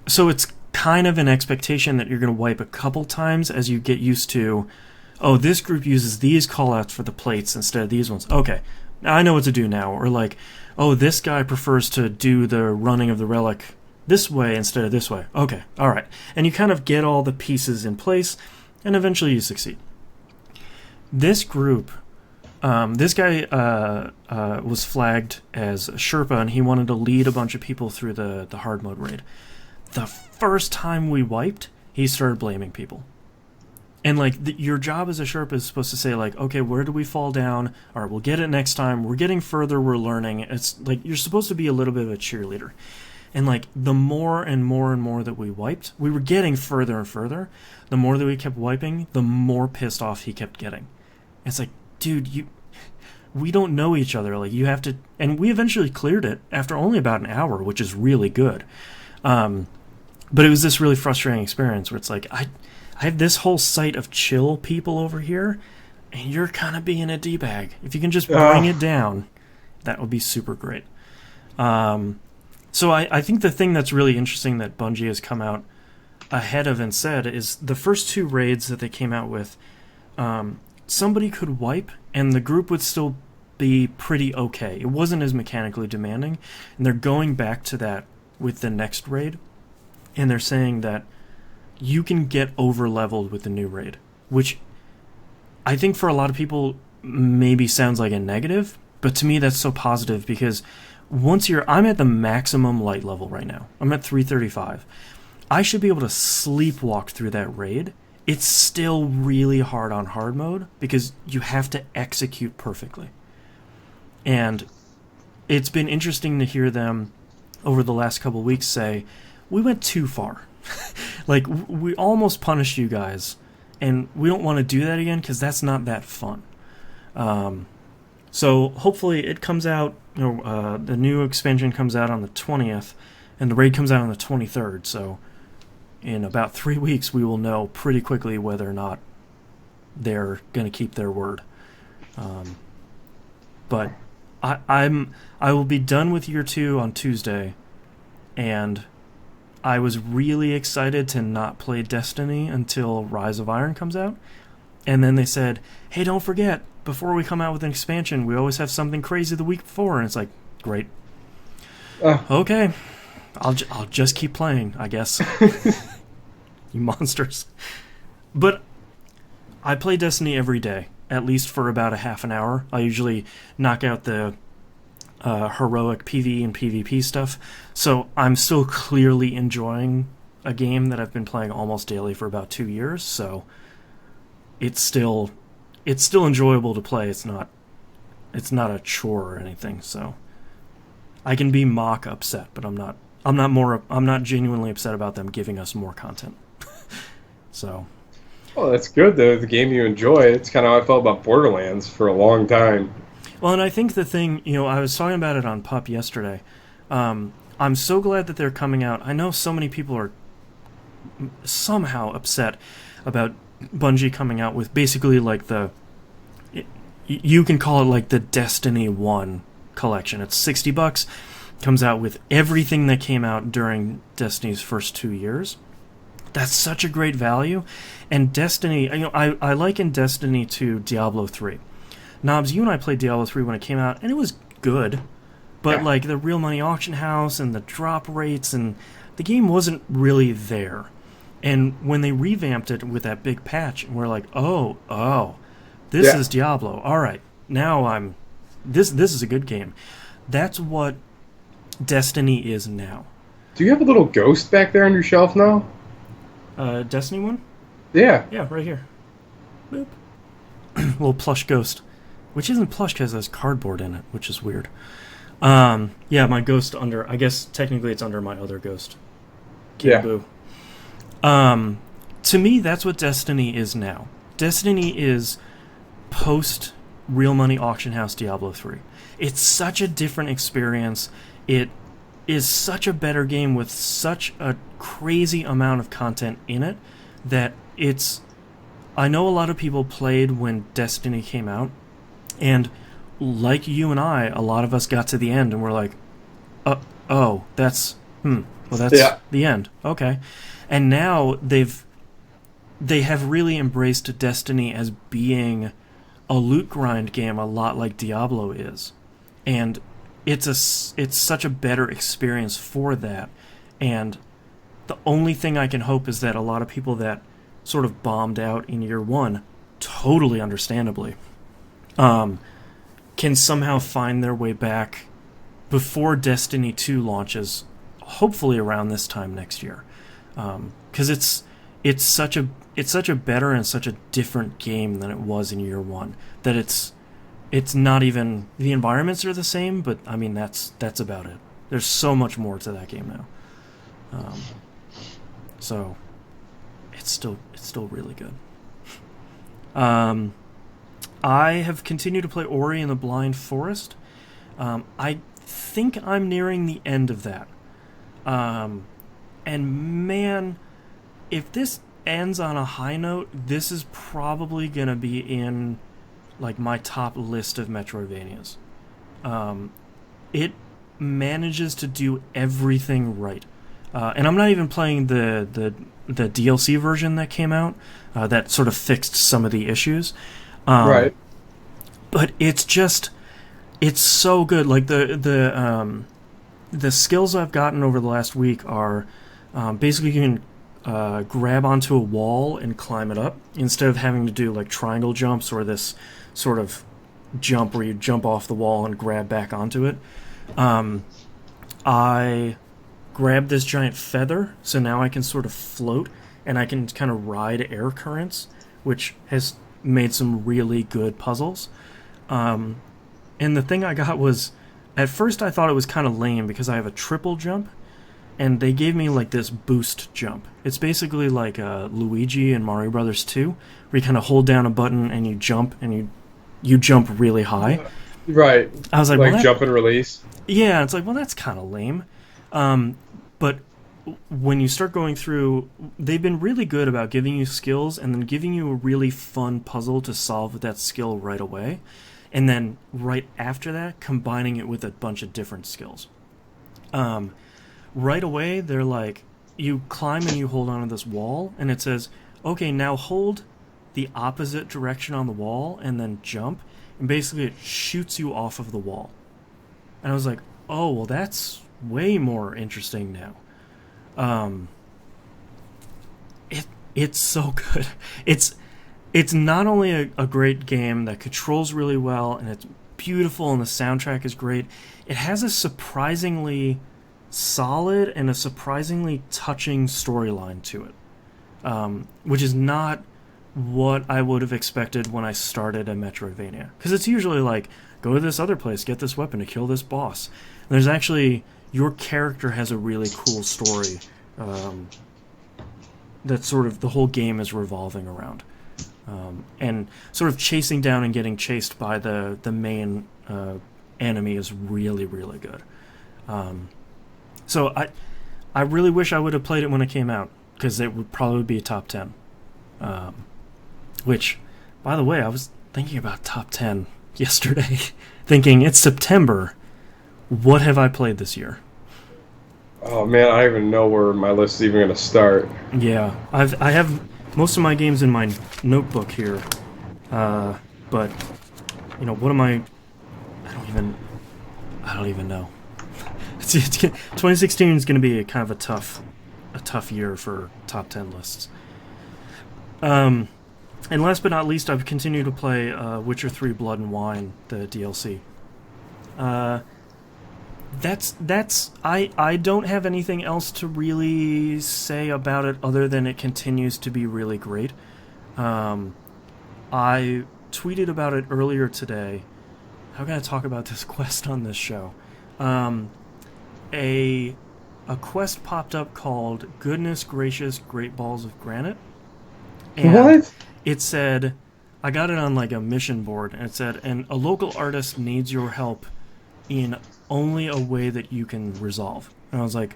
So it's kind of an expectation that you're going to wipe a couple times as you get used to, oh, this group uses these callouts for the plates instead of these ones. Okay, I know what to do now. Or like, oh, this guy prefers to do the running of the relic this way instead of this way. Okay, all right. And you kind of get all the pieces in place, and eventually you succeed. This group, this guy was flagged as a Sherpa, and he wanted to lead a bunch of people through the hard mode raid. The first time we wiped, he started blaming people. And like your job as a Sherpa is supposed to say like, okay, where do we fall down? All right, we'll get it next time. We're getting further. We're learning. It's like you're supposed to be a little bit of a cheerleader. And like the more and more and more that we wiped, we were getting further and further. The more that we kept wiping, the more pissed off he kept getting. It's like, dude, we don't know each other. Like, you have to... And we eventually cleared it after only about an hour, which is really good. But it was this really frustrating experience where it's like, I have this whole site of chill people over here, and you're kind of being a D-bag. If you can just bring it down, that would be super great. So I think the thing that's really interesting that Bungie has come out ahead of and said is the first 2 raids that they came out with, somebody could wipe and the group would still be pretty okay. It wasn't as mechanically demanding, and they're going back to that with the next raid, and they're saying that you can get over-leveled with the new raid, which I think for a lot of people maybe sounds like a negative, but to me that's so positive because once I'm at the maximum light level right now. I'm at 335. I should be able to sleepwalk through that raid. It's still really hard on hard mode because you have to execute perfectly. And it's been interesting to hear them over the last couple of weeks say, we went too far. Like, we almost punished you guys, and we don't want to do that again because that's not that fun. So hopefully it comes out, the new expansion comes out on the 20th, and the raid comes out on the 23rd, so in about 3 weeks we will know pretty quickly whether or not they're going to keep their word. But I will be done with year 2 on Tuesday, and I was really excited to not play Destiny until Rise of Iron comes out. And then they said, hey, don't forget, before we come out with an expansion, we always have something crazy the week before. And it's like, great. Okay. I'll just keep playing, I guess. You monsters. But I play Destiny every day, at least for about a half an hour. I usually knock out the heroic PvE and PvP stuff. So I'm still clearly enjoying a game that I've been playing almost daily for about 2 years. So it's still enjoyable to play. It's not a chore or anything. So I can be mock upset, but I'm not genuinely upset about them giving us more content. So. Well, that's good though. The game you enjoy. It's kind of how I felt about Borderlands for a long time. Well, and I think the thing, I was talking about it on Pup yesterday. I'm so glad that they're coming out. I know so many people are somehow upset about Bungie coming out with basically like you can call it like the Destiny 1 collection. It's $60. Comes out with everything that came out during Destiny's first 2 years. That's such a great value. And Destiny, I liken Destiny to Diablo 3. Knobs, you and I played Diablo 3 when it came out, and it was good. But like the real money auction house and the drop rates, and the game wasn't really there. And when they revamped it with that big patch, and we're like, oh, this is Diablo. All right, now this is a good game. That's what Destiny is now. Do you have a little ghost back there on your shelf now? Destiny one? Yeah. Yeah, right here. Boop. Little plush ghost. Which isn't plush because there's cardboard in it, which is weird. Yeah, my ghost under... I guess technically it's under my other ghost. Boo. To me, that's what Destiny is now. Destiny is post Real Money Auction House Diablo 3. It's such a different experience. It is such a better game with such a crazy amount of content in it that it's... I know a lot of people played when Destiny came out, and like you and I, a lot of us got to the end and we're like, well, that's the end. Okay. And now they have really embraced Destiny as being a loot grind game, a lot like Diablo is. And it's such a better experience for that. And the only thing I can hope is that a lot of people that sort of bombed out in year 1, totally understandably, can somehow find their way back before Destiny 2 launches, hopefully around this time next year. Because it's such a better and such a different game than it was in year 1. That it's not even... The environments are the same, but I mean that's about it. There's so much more to that game now. So it's still really good. I have continued to play Ori and the Blind Forest. I think I'm nearing the end of that. And man, if this ends on a high note, this is probably going to be in like my top list of Metroidvanias. It manages to do everything right. And I'm not even playing the DLC version that came out that sort of fixed some of the issues. Right. But it's so good. Like the skills I've gotten over the last week are basically you can grab onto a wall and climb it up instead of having to do like triangle jumps or this sort of jump where you jump off the wall and grab back onto it. I grabbed this giant feather, so now I can sort of float and I can kind of ride air currents, which has made some really good puzzles. And the thing I got was, at first I thought it was kind of lame because I have a triple jump, and they gave me like this boost jump. It's basically like Luigi in Mario Brothers 2, where you kind of hold down a button and you jump, and you jump really high. Right. I was like well, jump and release. Yeah, it's like, well, that's kind of lame. But when you start going through, they've been really good about giving you skills and then giving you a really fun puzzle to solve with that skill right away. And then right after that, combining it with a bunch of different skills. Right away, they're like, you climb and you hold onto this wall, and it says, okay, now hold the opposite direction on the wall and then jump. And basically it shoots you off of the wall. And I was like, oh, well, that's way more interesting now. It's so good. It's not only a great game that controls really well and it's beautiful and the soundtrack is great, it has a surprisingly solid and a surprisingly touching storyline to it, which is not what I would have expected when I started a Metroidvania. Because it's usually like, go to this other place, get this weapon to kill this boss. And there's actually, your character has a really cool story that sort of the whole game is revolving around. And sort of chasing down and getting chased by the main enemy is really, really good. So I really wish I would have played it when it came out, because it would probably be a top 10. Which, by the way, I was thinking about top 10 yesterday, thinking it's September. What have I played this year? Oh man, I don't even know where my list is even going to start. Yeah, I have most of my games in my notebook here, but you know, what am I? I don't even know. 2016 is going to be a kind of a tough year for top 10 lists. And last but not least, I've continued to play Witcher 3 Blood and Wine, the DLC. I don't have anything else to really say about it other than it continues to be really great. I tweeted about it earlier today. How can I talk about this quest on this show? A quest popped up called Goodness Gracious Great Balls of Granite. And what? It said, I got it on like a mission board, and it said, and a local artist needs your help in only a way that you can resolve. And I was like,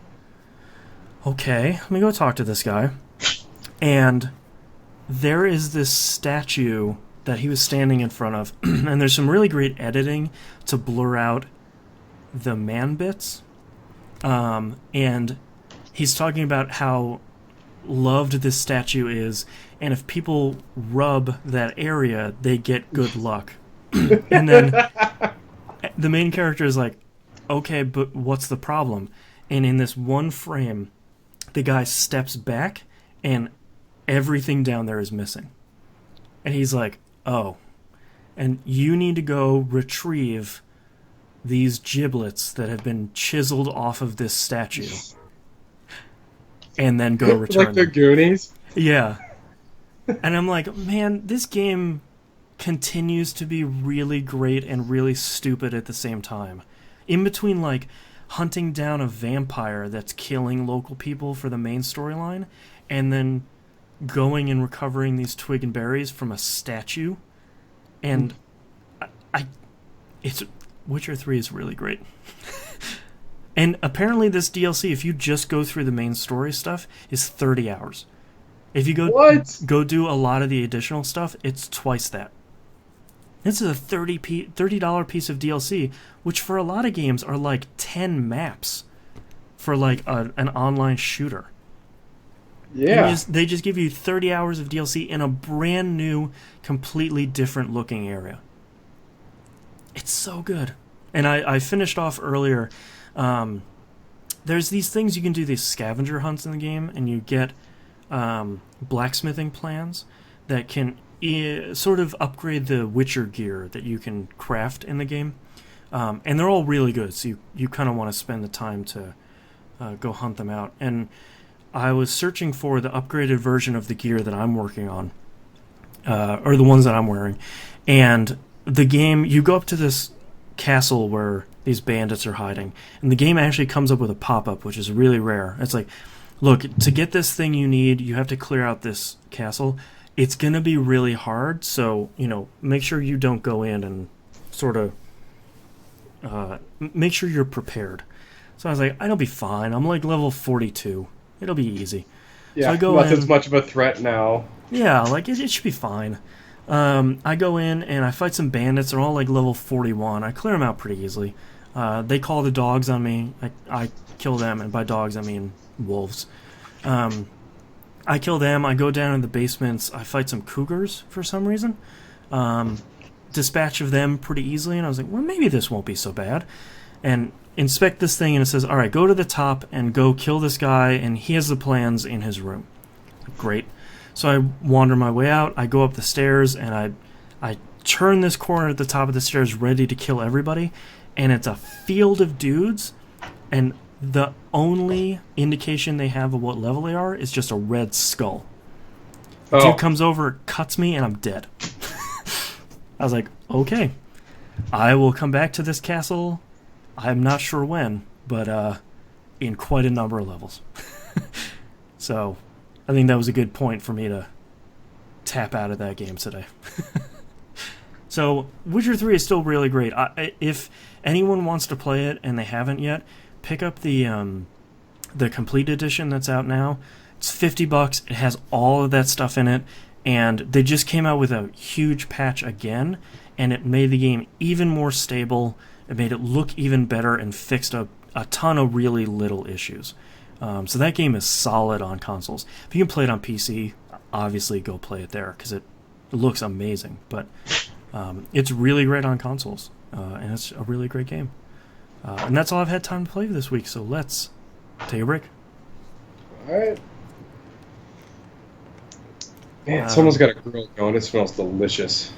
okay, let me go talk to this guy. And there is this statue that he was standing in front of, and there's some really great editing to blur out the man bits. And he's talking about how loved this statue is, and if people rub that area, they get good luck. And then the main character is like, okay, but what's the problem? And in this one frame, the guy steps back, and everything down there is missing. And he's like, oh, and you need to go retrieve these giblets that have been chiseled off of this statue. And then go return like the them. Goonies? Yeah. And I'm like, man, this game continues to be really great and really stupid at the same time. In between, like, hunting down a vampire that's killing local people for the main storyline, and then going and recovering these twig and berries from a statue. And it's Witcher 3 is really great. And apparently this DLC, if you just go through the main story stuff, is 30 hours. If you go do a lot of the additional stuff, it's twice that. This is a $30 piece of DLC, which for a lot of games are like 10 maps for like an online shooter. Yeah. They just give you 30 hours of DLC in a brand new, completely different looking area. It's so good. And I finished off earlier. There's these things you can do, these scavenger hunts in the game, and you get blacksmithing plans that can sort of upgrade the Witcher gear that you can craft in the game. And they're all really good, so you kind of want to spend the time to go hunt them out. And I was searching for the upgraded version of the gear that I'm working on, or the ones that I'm wearing. And the game, you go up to this castle where these bandits are hiding, and the game actually comes up with a pop-up, which is really rare. It's like, look, to get this thing you need, you have to clear out this castle. It's going to be really hard, so, make sure you don't go in and sort of make sure you're prepared. So I was like, I'll be fine. I'm like level 42. It'll be easy. Yeah, so I go nothing's in, much of a threat now. Yeah, like it should be fine. I go in and I fight some bandits. They're all like level 41. I clear them out pretty easily. They call the dogs on me. I kill them, and by dogs I mean wolves. I kill them. I go down in the basements. I fight some cougars for some reason. Dispatch of them pretty easily, and I was like, well, maybe this won't be so bad. And inspect this thing, and it says, all right, go to the top and go kill this guy, and he has the plans in his room. Great. So I wander my way out. I go up the stairs, and I turn this corner at the top of the stairs ready to kill everybody, and it's a field of dudes, and the only indication they have of what level they are is just a red skull. The dude comes over, cuts me, and I'm dead. I was like, okay, I will come back to this castle. I'm not sure when, but in quite a number of levels. So I think that was a good point for me to tap out of that game today. So Witcher 3 is still really great. If anyone wants to play it and they haven't yet, pick up the complete edition that's out now. It's $50. It has all of that stuff in it, and they just came out with a huge patch again, and it made the game even more stable. It made it look even better and fixed a ton of really little issues. So that game is solid on consoles. If you can play it on PC, obviously go play it there, because it looks amazing. But it's really great on consoles, and it's a really great game. And that's all I've had time to play this week, so let's take a break. All right. Man, someone's got a grill going. It smells delicious.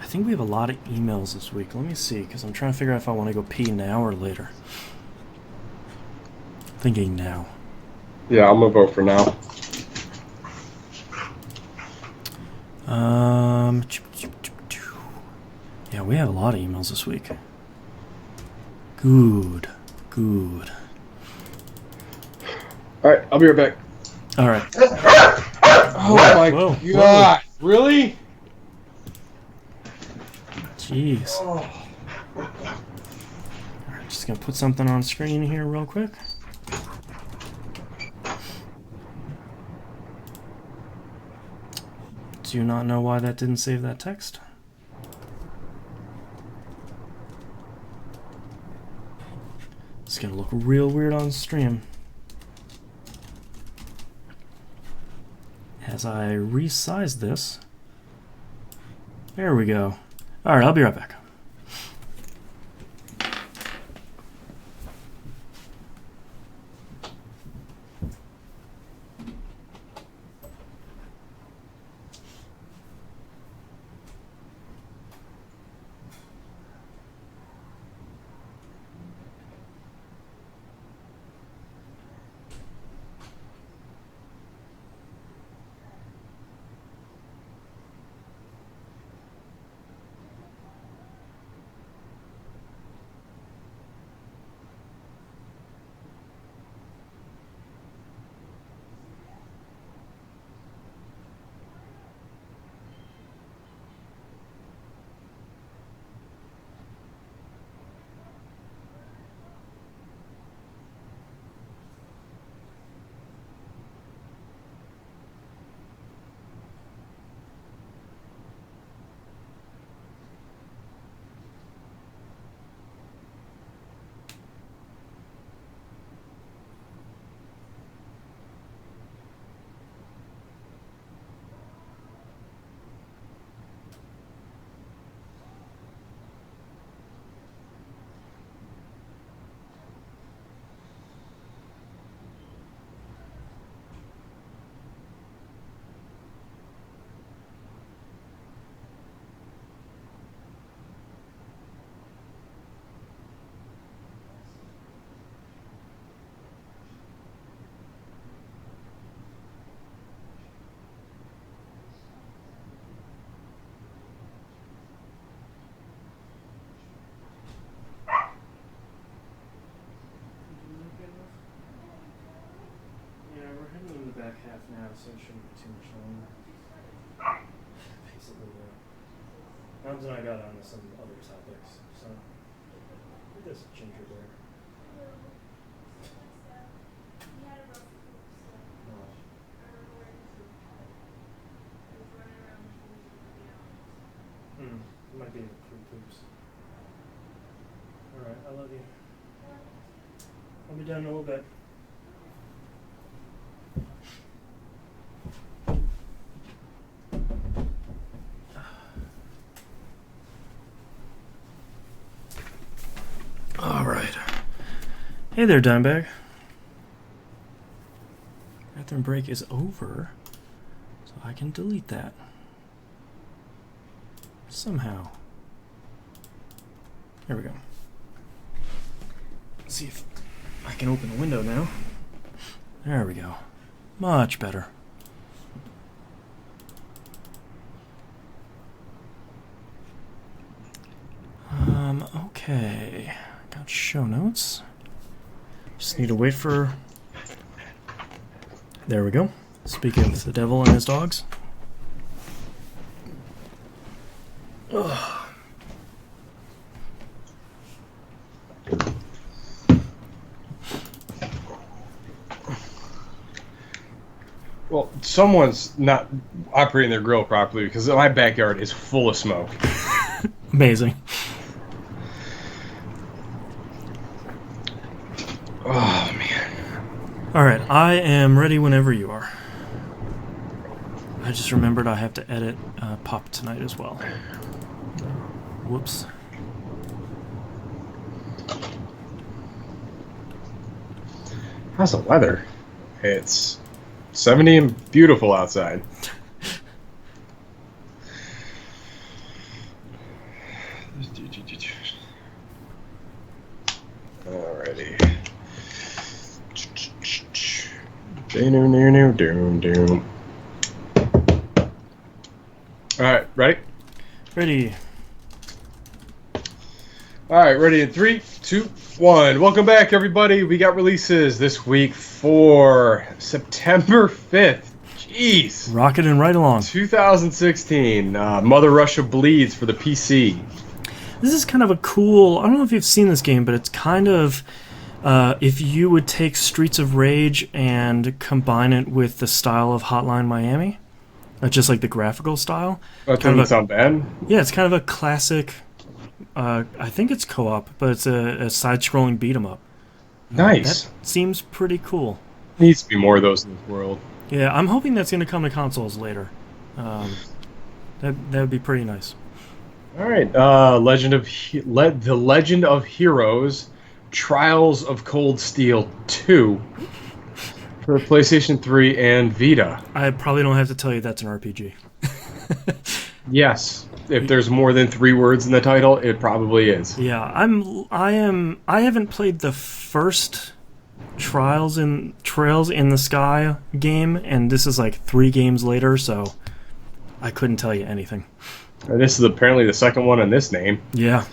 I think we have a lot of emails this week. Let me see, because I'm trying to figure out if I want to go pee now or later. Thinking now. Yeah, I'm going to vote for now. Yeah, we have a lot of emails this week. Good. All right, I'll be right back. All right. Oh my God! Really? Jeez. All right, just gonna put something on screen here real quick. Do not know why that didn't save that text. It's gonna look real weird on stream. As I resize this. There we go. Alright, I'll be right back. now, so it shouldn't be too much longer. Basically, Hans and I got on to some other topics, so this ginger bear. Might be in the poops. Alright, I love you. I'll be down in a little bit. Alright. Hey there, Dimebag. Bathroom break is over, so I can delete that. Somehow. There we go. Let's see if I can open the window now. There we go. Much better. Okay. Got show notes. Just need to wait for... There we go. Speaking of the devil and his dogs. Ugh. Well, someone's not operating their grill properly because my backyard is full of smoke. Amazing. Oh, man. Alright, I am ready whenever you are. I just remembered I have to edit Pop tonight as well. Whoops. How's the weather? It's 70 and beautiful outside. Alrighty. Alright, ready? Ready. Alright, ready in 3, 2, 1. Welcome back, everybody. We got releases this week for September 5th. Jeez. Rocketing right along. 2016. Mother Russia Bleeds for the PC. This is kind of a cool... I don't know if you've seen this game, but it's kind of... if you would take Streets of Rage and combine it with the style of Hotline Miami, just like the graphical style. That doesn't sound bad. Yeah, it's kind of a classic... I think it's co-op, but it's a side-scrolling beat-em-up. Nice. That seems pretty cool. Needs to be more of those in this world. Yeah, I'm hoping that's going to come to consoles later. That would be pretty nice. All right, The Legend of Heroes, Trials of Cold Steel 2 for PlayStation 3 and Vita. I probably don't have to tell you that's an RPG. Yes. If there's more than 3 words in the title, it probably is. Yeah, I haven't played the first Trails in the Sky game, and this is like 3 games later, so I couldn't tell you anything. And this is apparently the second one in this name. Yeah.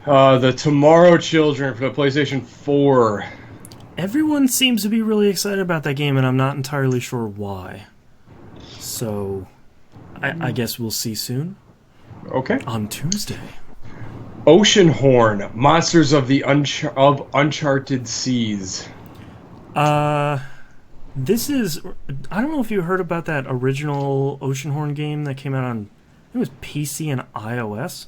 The Tomorrow Children for the PlayStation 4. Everyone seems to be really excited about that game, and I'm not entirely sure why. So, I guess we'll see soon. Okay. On Tuesday. Oceanhorn, Monsters of the Uncharted Seas. This is... I don't know if you heard about that original Oceanhorn game that came out on... It was PC and iOS.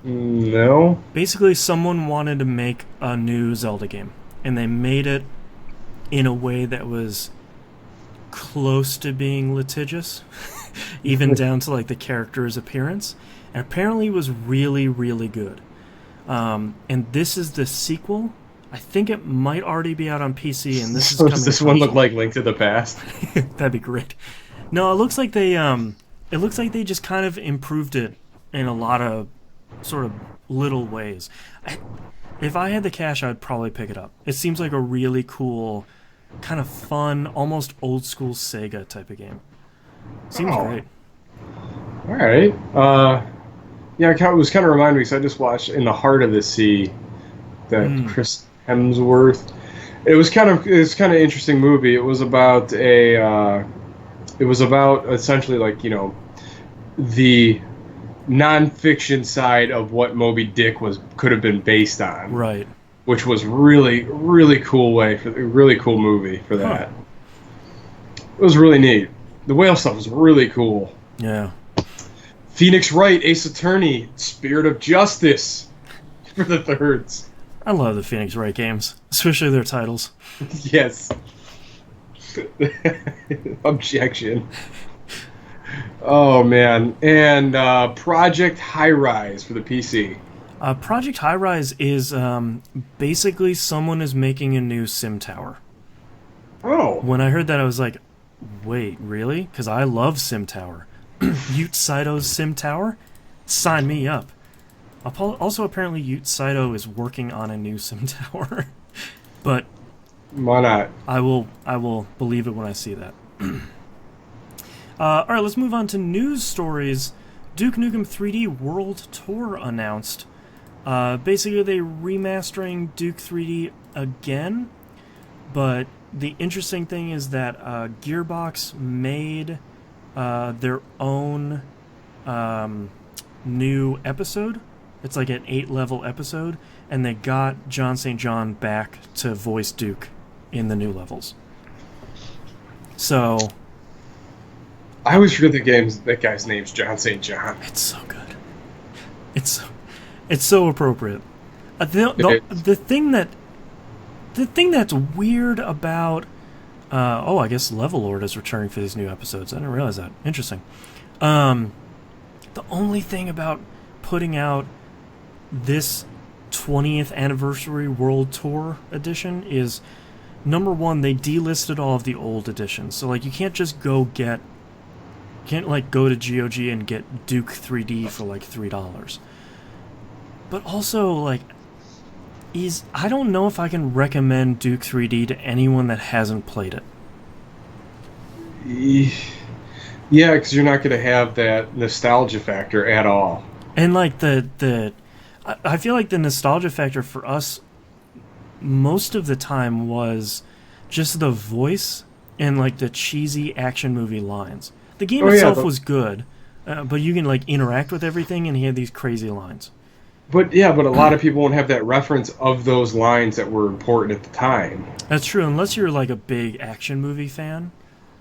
No. Basically, someone wanted to make a new Zelda game, and they made it in a way that was close to being litigious, even down to like the character's appearance, and apparently it was really, really good. And this is the sequel. I think it might already be out on PC, and this is coming. Does this one look like Link to the Past? That'd be great. No, it looks like they just kind of improved it in a lot of sort of little ways. If I had the cash, I'd probably pick it up. It seems like a really cool, kind of fun, almost old school Sega type of game. Seems great. All right. Yeah, it was kind of reminding me because I just watched In the Heart of the Sea, that Chris Hemsworth. It was kind of interesting movie. It was about essentially like, the nonfiction side of what Moby Dick could have been based on, Right. which was really really really cool movie for that. Huh. It was really neat. The whale stuff was really cool. Yeah. Phoenix Wright, Ace Attorney, Spirit of Justice for the thirds. I love the Phoenix Wright games, especially their titles. Yes. Objection. Oh man, and Project High Rise for the PC. Project High Rise is basically someone is making a new sim tower. Oh. When I heard that, I was like, wait, really? Because I love sim tower. Ute Saito's sim tower? Sign me up. Also, apparently, Ute Saito is working on a new sim tower. But Why not? I will believe it when I see that. All right, let's move on to news stories. Duke Nukem 3D World Tour announced. Basically, they're remastering Duke 3D again, but the interesting thing is that Gearbox made their own new episode. It's like an 8-level episode, and they got John St. John back to voice Duke in the new levels. So I always forget that guy's name's John St. John. it's so good. It's so appropriate. The thing that's weird about I guess Level Lord is returning for these new episodes. I didn't realize that. Interesting. The only thing about putting out this 20th anniversary World Tour edition is, number one, they delisted all of the old editions. So like you can't just go to GOG and get Duke 3D for like $3. But also, like, I don't know if I can recommend Duke 3D to anyone that hasn't played it. Yeah, because you're not going to have that nostalgia factor at all. And like I feel like the nostalgia factor for us most of the time was just the voice and like the cheesy action movie lines. The game itself was good, but you can like interact with everything and he had these crazy lines. But a lot of people won't have that reference of those lines that were important at the time. That's true, unless you're like a big action movie fan.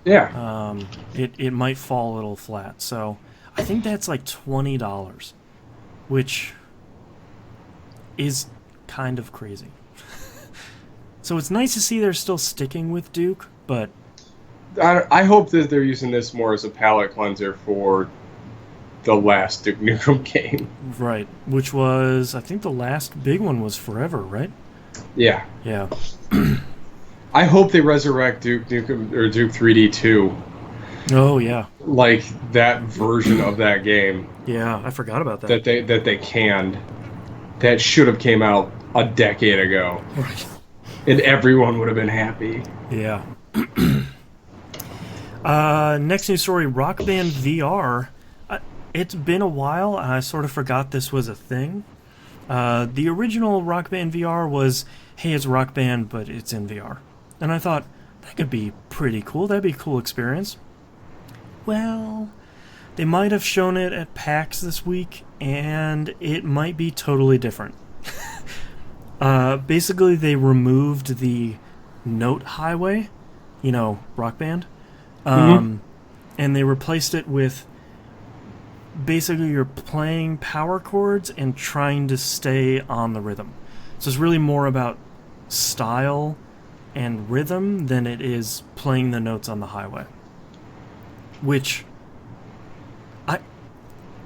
Yeah. It might fall a little flat. So I think that's like $20, which is kind of crazy. So it's nice to see they're still sticking with Duke, but I hope that they're using this more as a palate cleanser for the last Duke Nukem game. Right, which was, I think the last big one was Forever, right? Yeah. Yeah. I hope they resurrect Duke Nukem or Duke 3D 2. Oh yeah. Like that version of that game. Yeah, I forgot about that. That they canned. That should have came out a decade ago. Right. And everyone would have been happy. Yeah. Next news story, Rock Band VR. It's been a while. I sort of forgot this was a thing. The original Rock Band VR was, hey, it's Rock Band, but it's in VR. And I thought, that could be pretty cool. That'd be a cool experience. Well, they might have shown it at PAX this week, and it might be totally different. Basically, they removed the note highway, Rock Band, and they replaced it with basically you're playing power chords and trying to stay on the rhythm. So it's really more about style and rhythm than it is playing the notes on the highway. Which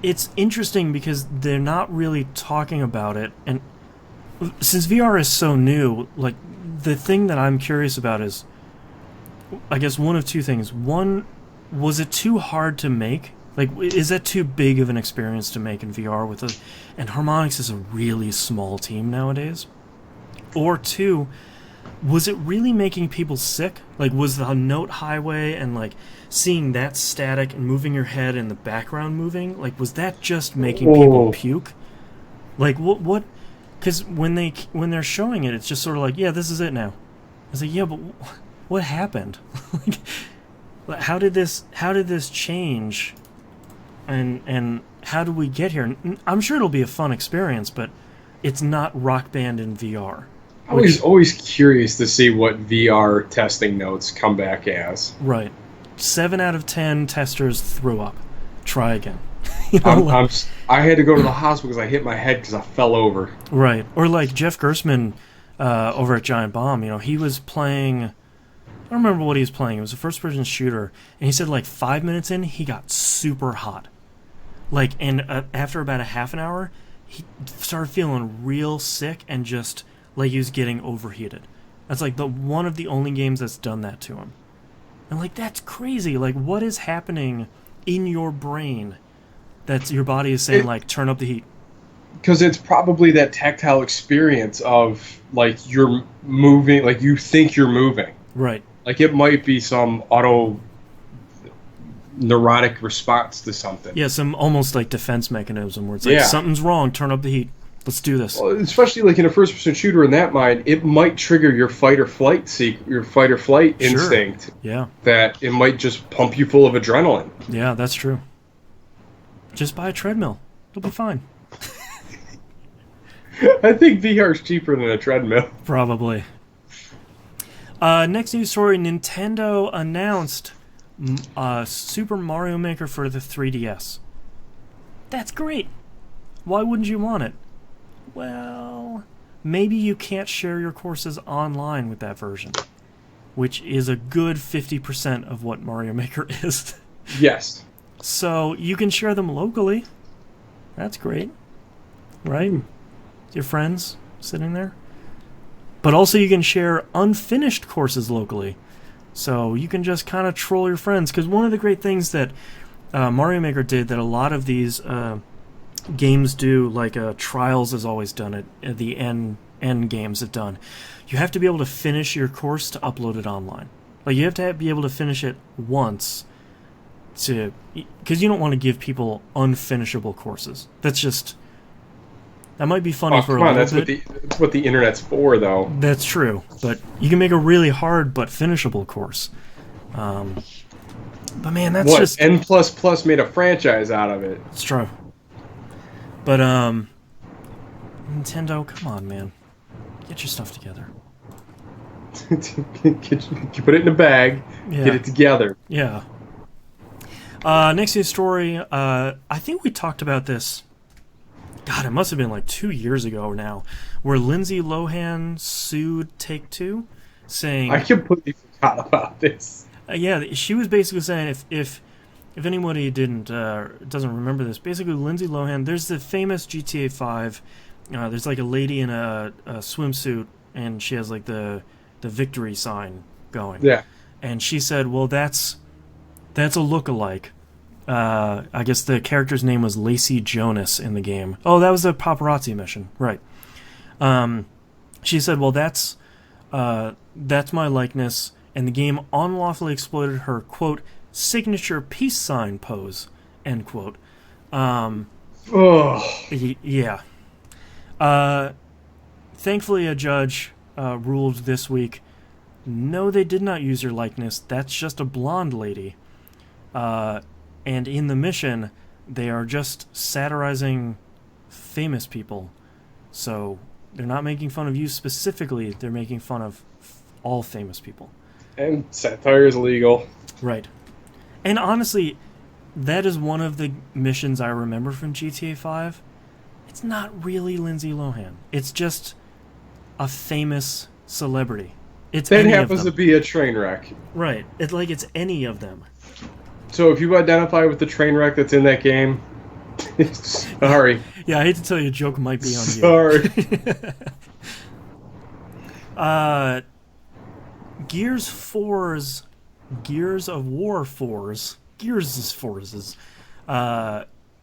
it's interesting because they're not really talking about it, and since VR is so new, like the thing that I'm curious about is, I guess, one of two things. One, was it too hard to make? Like, is that too big of an experience to make in VR and Harmonix is a really small team nowadays? Or two, was it really making people sick? Like, was the note highway and like seeing that static and moving your head and the background moving, like, was that just making people puke? Like, what? Because when they're showing it, it's just sort of like, yeah, this is it now. was like, yeah, but what happened? Like, how did this change? And how did we get here? I'm sure it'll be a fun experience, but it's not Rock Band in VR. I was always curious to see what VR testing notes come back as. Right. 7 out of 10 testers threw up. Try again. You know, I had to go to the hospital because I hit my head because I fell over. Right. Or like Jeff Gersman over at Giant Bomb, you know, he was playing... I don't remember what he was playing. It was a first-person shooter. And he said like 5 minutes in, he got super hot. Like, and after about a half an hour, he started feeling real sick and just like he was getting overheated. That's like one of the only games that's done that to him. And like, that's crazy. Like, what is happening in your brain that your body is saying, like, turn up the heat? Because it's probably that tactile experience of, like, you're moving, like, you think you're moving. Right. Like, it might be some neurotic response to something. Yeah, some almost like defense mechanism where it's like, something's wrong, turn up the heat. Let's do this. Well, especially like in a first-person shooter in that mind, it might trigger your fight or flight instinct. Yeah. That it might just pump you full of adrenaline. Yeah, that's true. Just buy a treadmill. It'll be fine. I think VR is cheaper than a treadmill. Probably. Next news story, Nintendo announced Super Mario Maker for the 3DS. That's great. Why wouldn't you want it? Well, maybe you can't share your courses online with that version, which is a good 50% of what Mario Maker is. Yes. So you can share them locally. That's great. Right? Your friends sitting there. But also you can share unfinished courses locally. So you can just kind of troll your friends. Because one of the great things that Mario Maker did that a lot of these games do, like Trials has always done it, the N games have done, you have to be able to finish your course to upload it online. Like, you have to be able to finish it once because you don't want to give people unfinishable courses. That might be funny for a little bit. That's what the internet's for, though. That's true, but you can make a really hard but finishable course. But man, that's just... N++ made a franchise out of it. It's true. But, Nintendo, come on, man. Get your stuff together. You put it in a bag, get it together. Yeah. Next news story, I think we talked about this, God, it must have been like 2 years ago now, where Lindsay Lohan sued Take-Two, saying... I completely forgot about this. Yeah, she was basically saying if anybody doesn't remember this, basically Lindsay Lohan, there's the famous GTA 5, there's like a lady in a swimsuit, and she has like the victory sign going. Yeah. And she said, well, that's a lookalike. I guess the character's name was Lacey Jonas in the game. Oh, that was a paparazzi mission, right. She said, well, that's my likeness, and the game unlawfully exploited her, quote, signature peace sign pose, end quote. Yeah. Thankfully, a judge ruled this week, no, they did not use your likeness. That's just a blonde lady. And in the mission, they are just satirizing famous people. So they're not making fun of you specifically. They're making fun of all famous people. And satire is illegal. Right. And honestly, that is one of the missions I remember from GTA 5. It's not really Lindsay Lohan. It's just a famous celebrity. It happens to be a train wreck. Right. It's any of them. So if you identify with the train wreck that's in that game, sorry. Yeah, I hate to tell you, a joke might be on you. Sorry. Gears of War 4's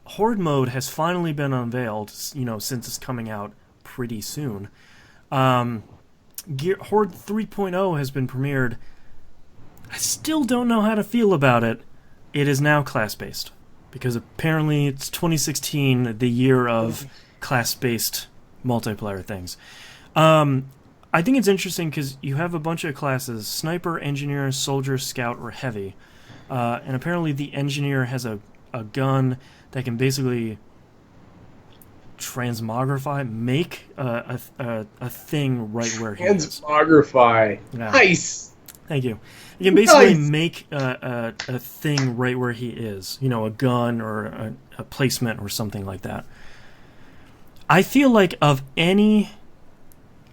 Horde mode has finally been unveiled, since it's coming out pretty soon. Horde 3.0 has been premiered. I still don't know how to feel about it. It is now class-based, because apparently it's 2016, the year of class-based multiplayer things. I think it's interesting because you have a bunch of classes: sniper, engineer, soldier, scout, or heavy. And apparently the engineer has a gun that can basically transmogrify, make a thing right where he is. Transmogrify. Yeah. Nice. Thank you. You can basically Nice. make a thing right where he is. You know, a gun or a placement or something like that. I feel like of any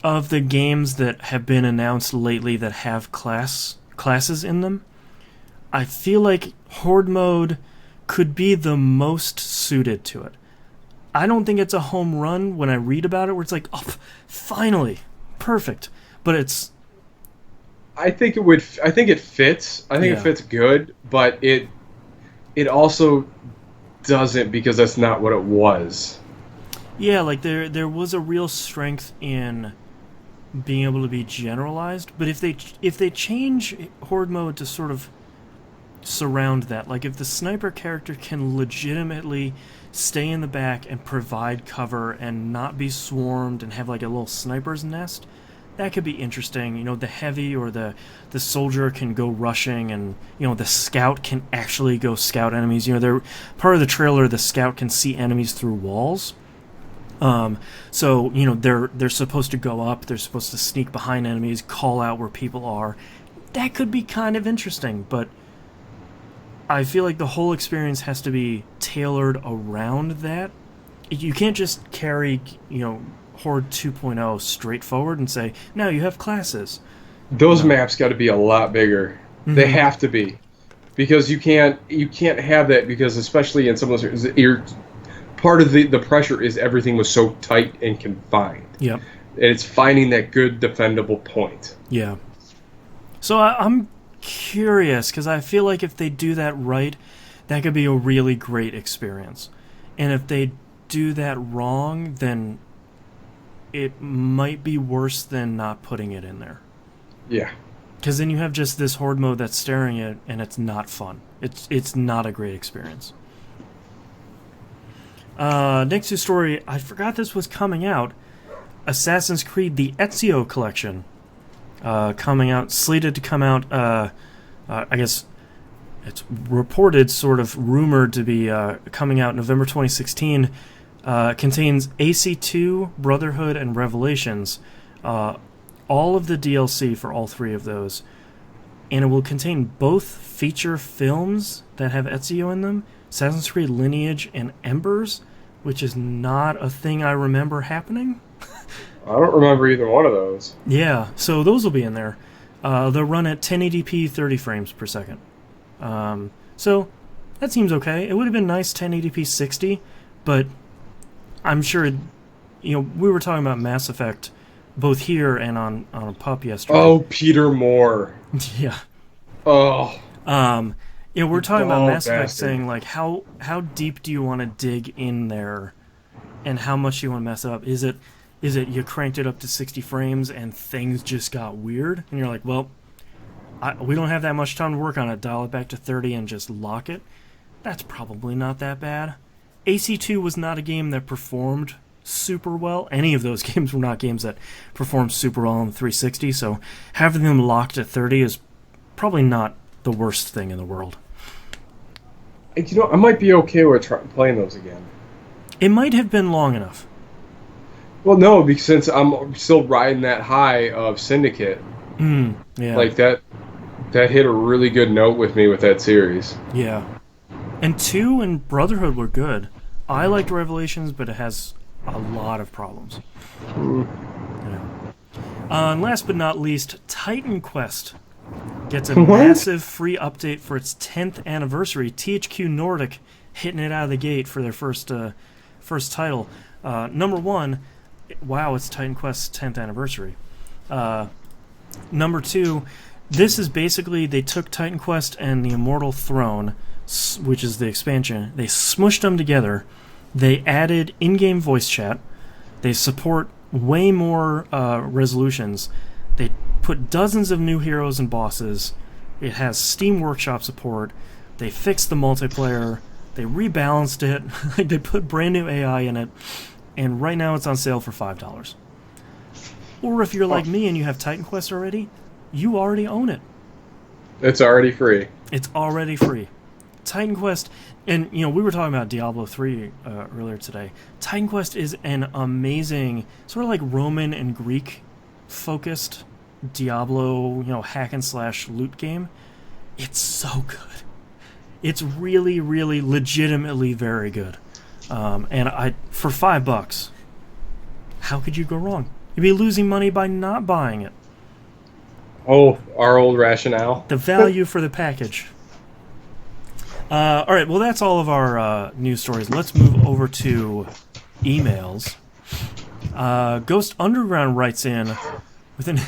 of the games that have been announced lately that have classes in them, I feel like Horde mode could be the most suited to it. I don't think it's a home run when I read about it where it's like, oh, finally, perfect. But it's... I think it would. I think it fits. I think it fits good, but it also doesn't because that's not what it was. Yeah, like there was a real strength in being able to be generalized, but if they change Horde mode to sort of surround that, like if the sniper character can legitimately stay in the back and provide cover and not be swarmed and have like a little sniper's nest, that could be interesting. You know, the heavy or the soldier can go rushing, and you know the scout can actually go scout enemies. You know, they're part of the trailer. The scout can see enemies through walls. So you know they're supposed to go up. They're supposed to sneak behind enemies, call out where people are. That could be kind of interesting, but I feel like the whole experience has to be tailored around that. You can't just carry, you know, Horde 2.0 straight forward and say, no, you have classes. Those maps got to be a lot bigger. Mm-hmm. They have to be, because you can't have that, because especially in some of those, part of the pressure is everything was so tight and confined. Yep. And it's finding that good defendable point. Yeah. So I'm curious, because I feel like if they do that right, that could be a really great experience. And if they do that wrong, then it might be worse than not putting it in there. Yeah. Because then you have just this Horde mode that's staring at it, and it's not fun. It's not a great experience. Next news story, I forgot this was coming out. Assassin's Creed, the Ezio Collection. Coming out, slated to come out, I guess it's reported, sort of rumored to be coming out November 2016, contains AC2, Brotherhood, and Revelations, all of the DLC for all three of those, and it will contain both feature films that have Ezio in them, Assassin's Creed Lineage and Embers, which is not a thing I remember happening. I don't remember either one of those. Yeah, so those will be in there. They'll run at 1080p 30 frames per second. So that seems okay. It would have been nice 1080p 60, but I'm sure, you know, we were talking about Mass Effect both here and on a Pup yesterday. Oh, Peter Moore. Yeah. Oh. You know, we're talking about Mass Effect, saying like how deep do you want to dig in there, and how much do you want to mess it up? Is it you cranked it up to 60 frames and things just got weird, and you're like, well, we don't have that much time to work on it. Dial it back to 30 and just lock it. That's probably not that bad. AC2 was not a game that performed super well. Any of those games were not games that performed super well on the 360, so having them locked at 30 is probably not the worst thing in the world. You know, I might be okay with playing those again. It might have been long enough. Well, no, because since I'm still riding that high of Syndicate, yeah, like that hit a really good note with me with that series. Yeah, and 2 and Brotherhood were good. I liked Revelations, but it has a lot of problems. Yeah. And last but not least, Titan Quest gets a massive free update for its 10th anniversary. THQ Nordic hitting it out of the gate for their first title. Number 1, wow, it's Titan Quest's 10th anniversary. Number 2, this is basically, they took Titan Quest and the Immortal Throne, which is the expansion, they smushed them together. They added in-game voice chat. They support way more resolutions. They put dozens of new heroes and bosses. It has Steam Workshop support. They fixed the multiplayer. They rebalanced it. They put brand new AI in it. And right now it's on sale for $5. Or if you're like me and you have Titan Quest already, you already own it. It's already free. It's already free. Titan Quest, and we were talking about Diablo 3 earlier today. Titan Quest is an amazing, sort of like Roman and Greek focused Diablo, hack and slash loot game. It's so good. It's really, really legitimately very good. And for $5, how could you go wrong? You'd be losing money by not buying it. Oh, our old rationale. The value for the package. All right, well, that's all of our news stories. Let's move over to emails. Ghost Underground writes in with an...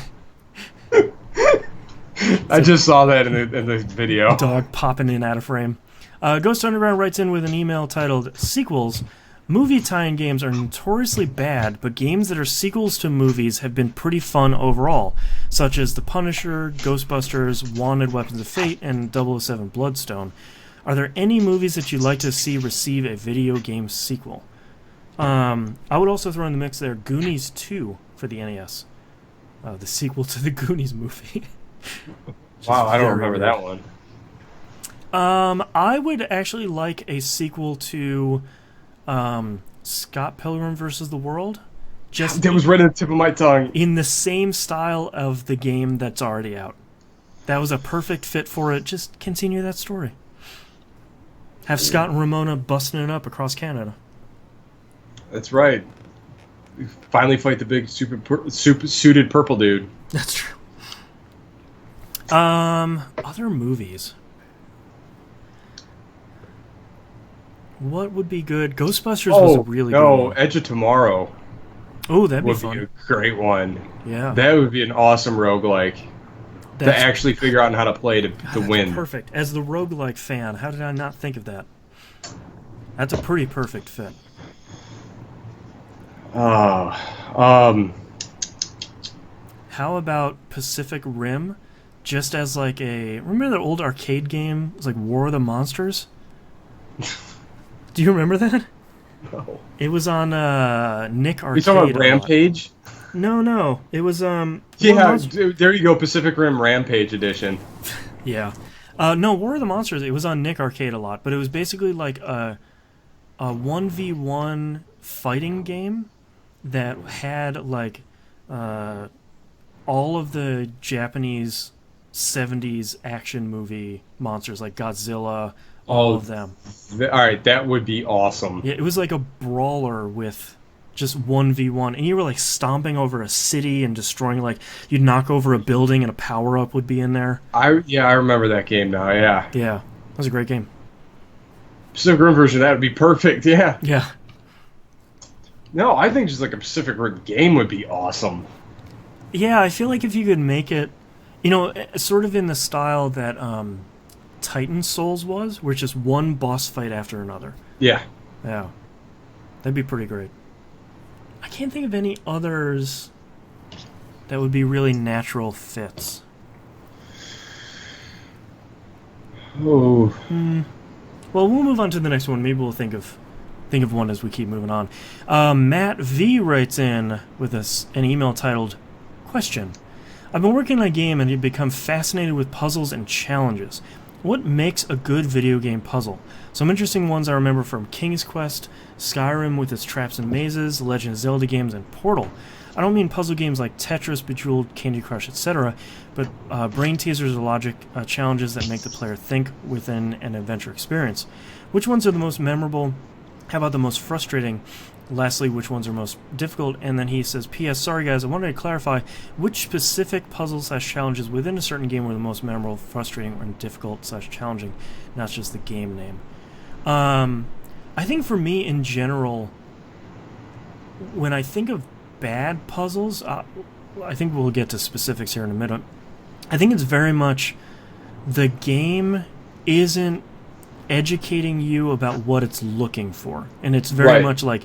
I just saw that in the video. Dog popping in out of frame. Ghost Underground writes in with an email titled, Sequels. Movie tie-in games are notoriously bad, but games that are sequels to movies have been pretty fun overall, such as The Punisher, Ghostbusters, Wanted Weapons of Fate, and 007 Bloodstone. Are there any movies that you'd like to see receive a video game sequel? I would also throw in the mix there Goonies 2 for the NES. The sequel to the Goonies movie. Wow, I don't remember that one. I would actually like a sequel to Scott Pilgrim vs. the World. That was right at the tip of my tongue. In the same style of the game that's already out. That was a perfect fit for it. Just continue that story. Have Scott and Ramona busting it up across Canada. That's right. We finally fight the big suited purple dude. That's true. Other movies. What would be good? Ghostbusters was a really good one. Edge of Tomorrow. Oh, that'd be would fun. Be a great one. Yeah. That would be an awesome roguelike. To actually figure out how to play to win. Perfect. As the roguelike fan, how did I not think of that? That's a pretty perfect fit. How about Pacific Rim? Just as like remember that old arcade game? It was like War of the Monsters? Do you remember that? No. It was on Nick Arcade. You talking about Rampage? No. It was there you go, Pacific Rim Rampage Edition. Yeah. No, War of the Monsters, it was on Nick Arcade a lot, but it was basically like a 1v1 fighting game that had like all of the Japanese 70s action movie monsters like Godzilla, all of them. Alright, that would be awesome. Yeah, it was like a brawler with just 1v1, and you were like stomping over a city and destroying, like you'd knock over a building and a power-up would be in there. I remember that game now, yeah. Yeah, that was a great game. Pacific Rim version, that would be perfect, yeah. Yeah. No, I think just like a Pacific Rim game would be awesome. Yeah, I feel like if you could make it, sort of in the style that Titan Souls was, where it's just one boss fight after another. Yeah. Yeah. That'd be pretty great. I can't think of any others that would be really natural fits. Oh. Well, we'll move on to the next one. Maybe we'll think of one as we keep moving on. Matt V writes in with an email titled, Question. I've been working on a game and have become fascinated with puzzles and challenges. What makes a good video game puzzle? Some interesting ones I remember from King's Quest, Skyrim with its traps and mazes, Legend of Zelda games, and Portal. I don't mean puzzle games like Tetris, Bejeweled, Candy Crush, etc., but brain teasers or logic challenges that make the player think within an adventure experience. Which ones are the most memorable? How about the most frustrating? Lastly, which ones are most difficult? And then he says, P.S. Sorry guys, I wanted to clarify which specific puzzles/challenges within a certain game were the most memorable, frustrating, or difficult/challenging, not just the game name. I think for me in general, when I think of bad puzzles, I think we'll get to specifics here in a minute. I think it's very much the game isn't educating you about what it's looking for. And it's very much like,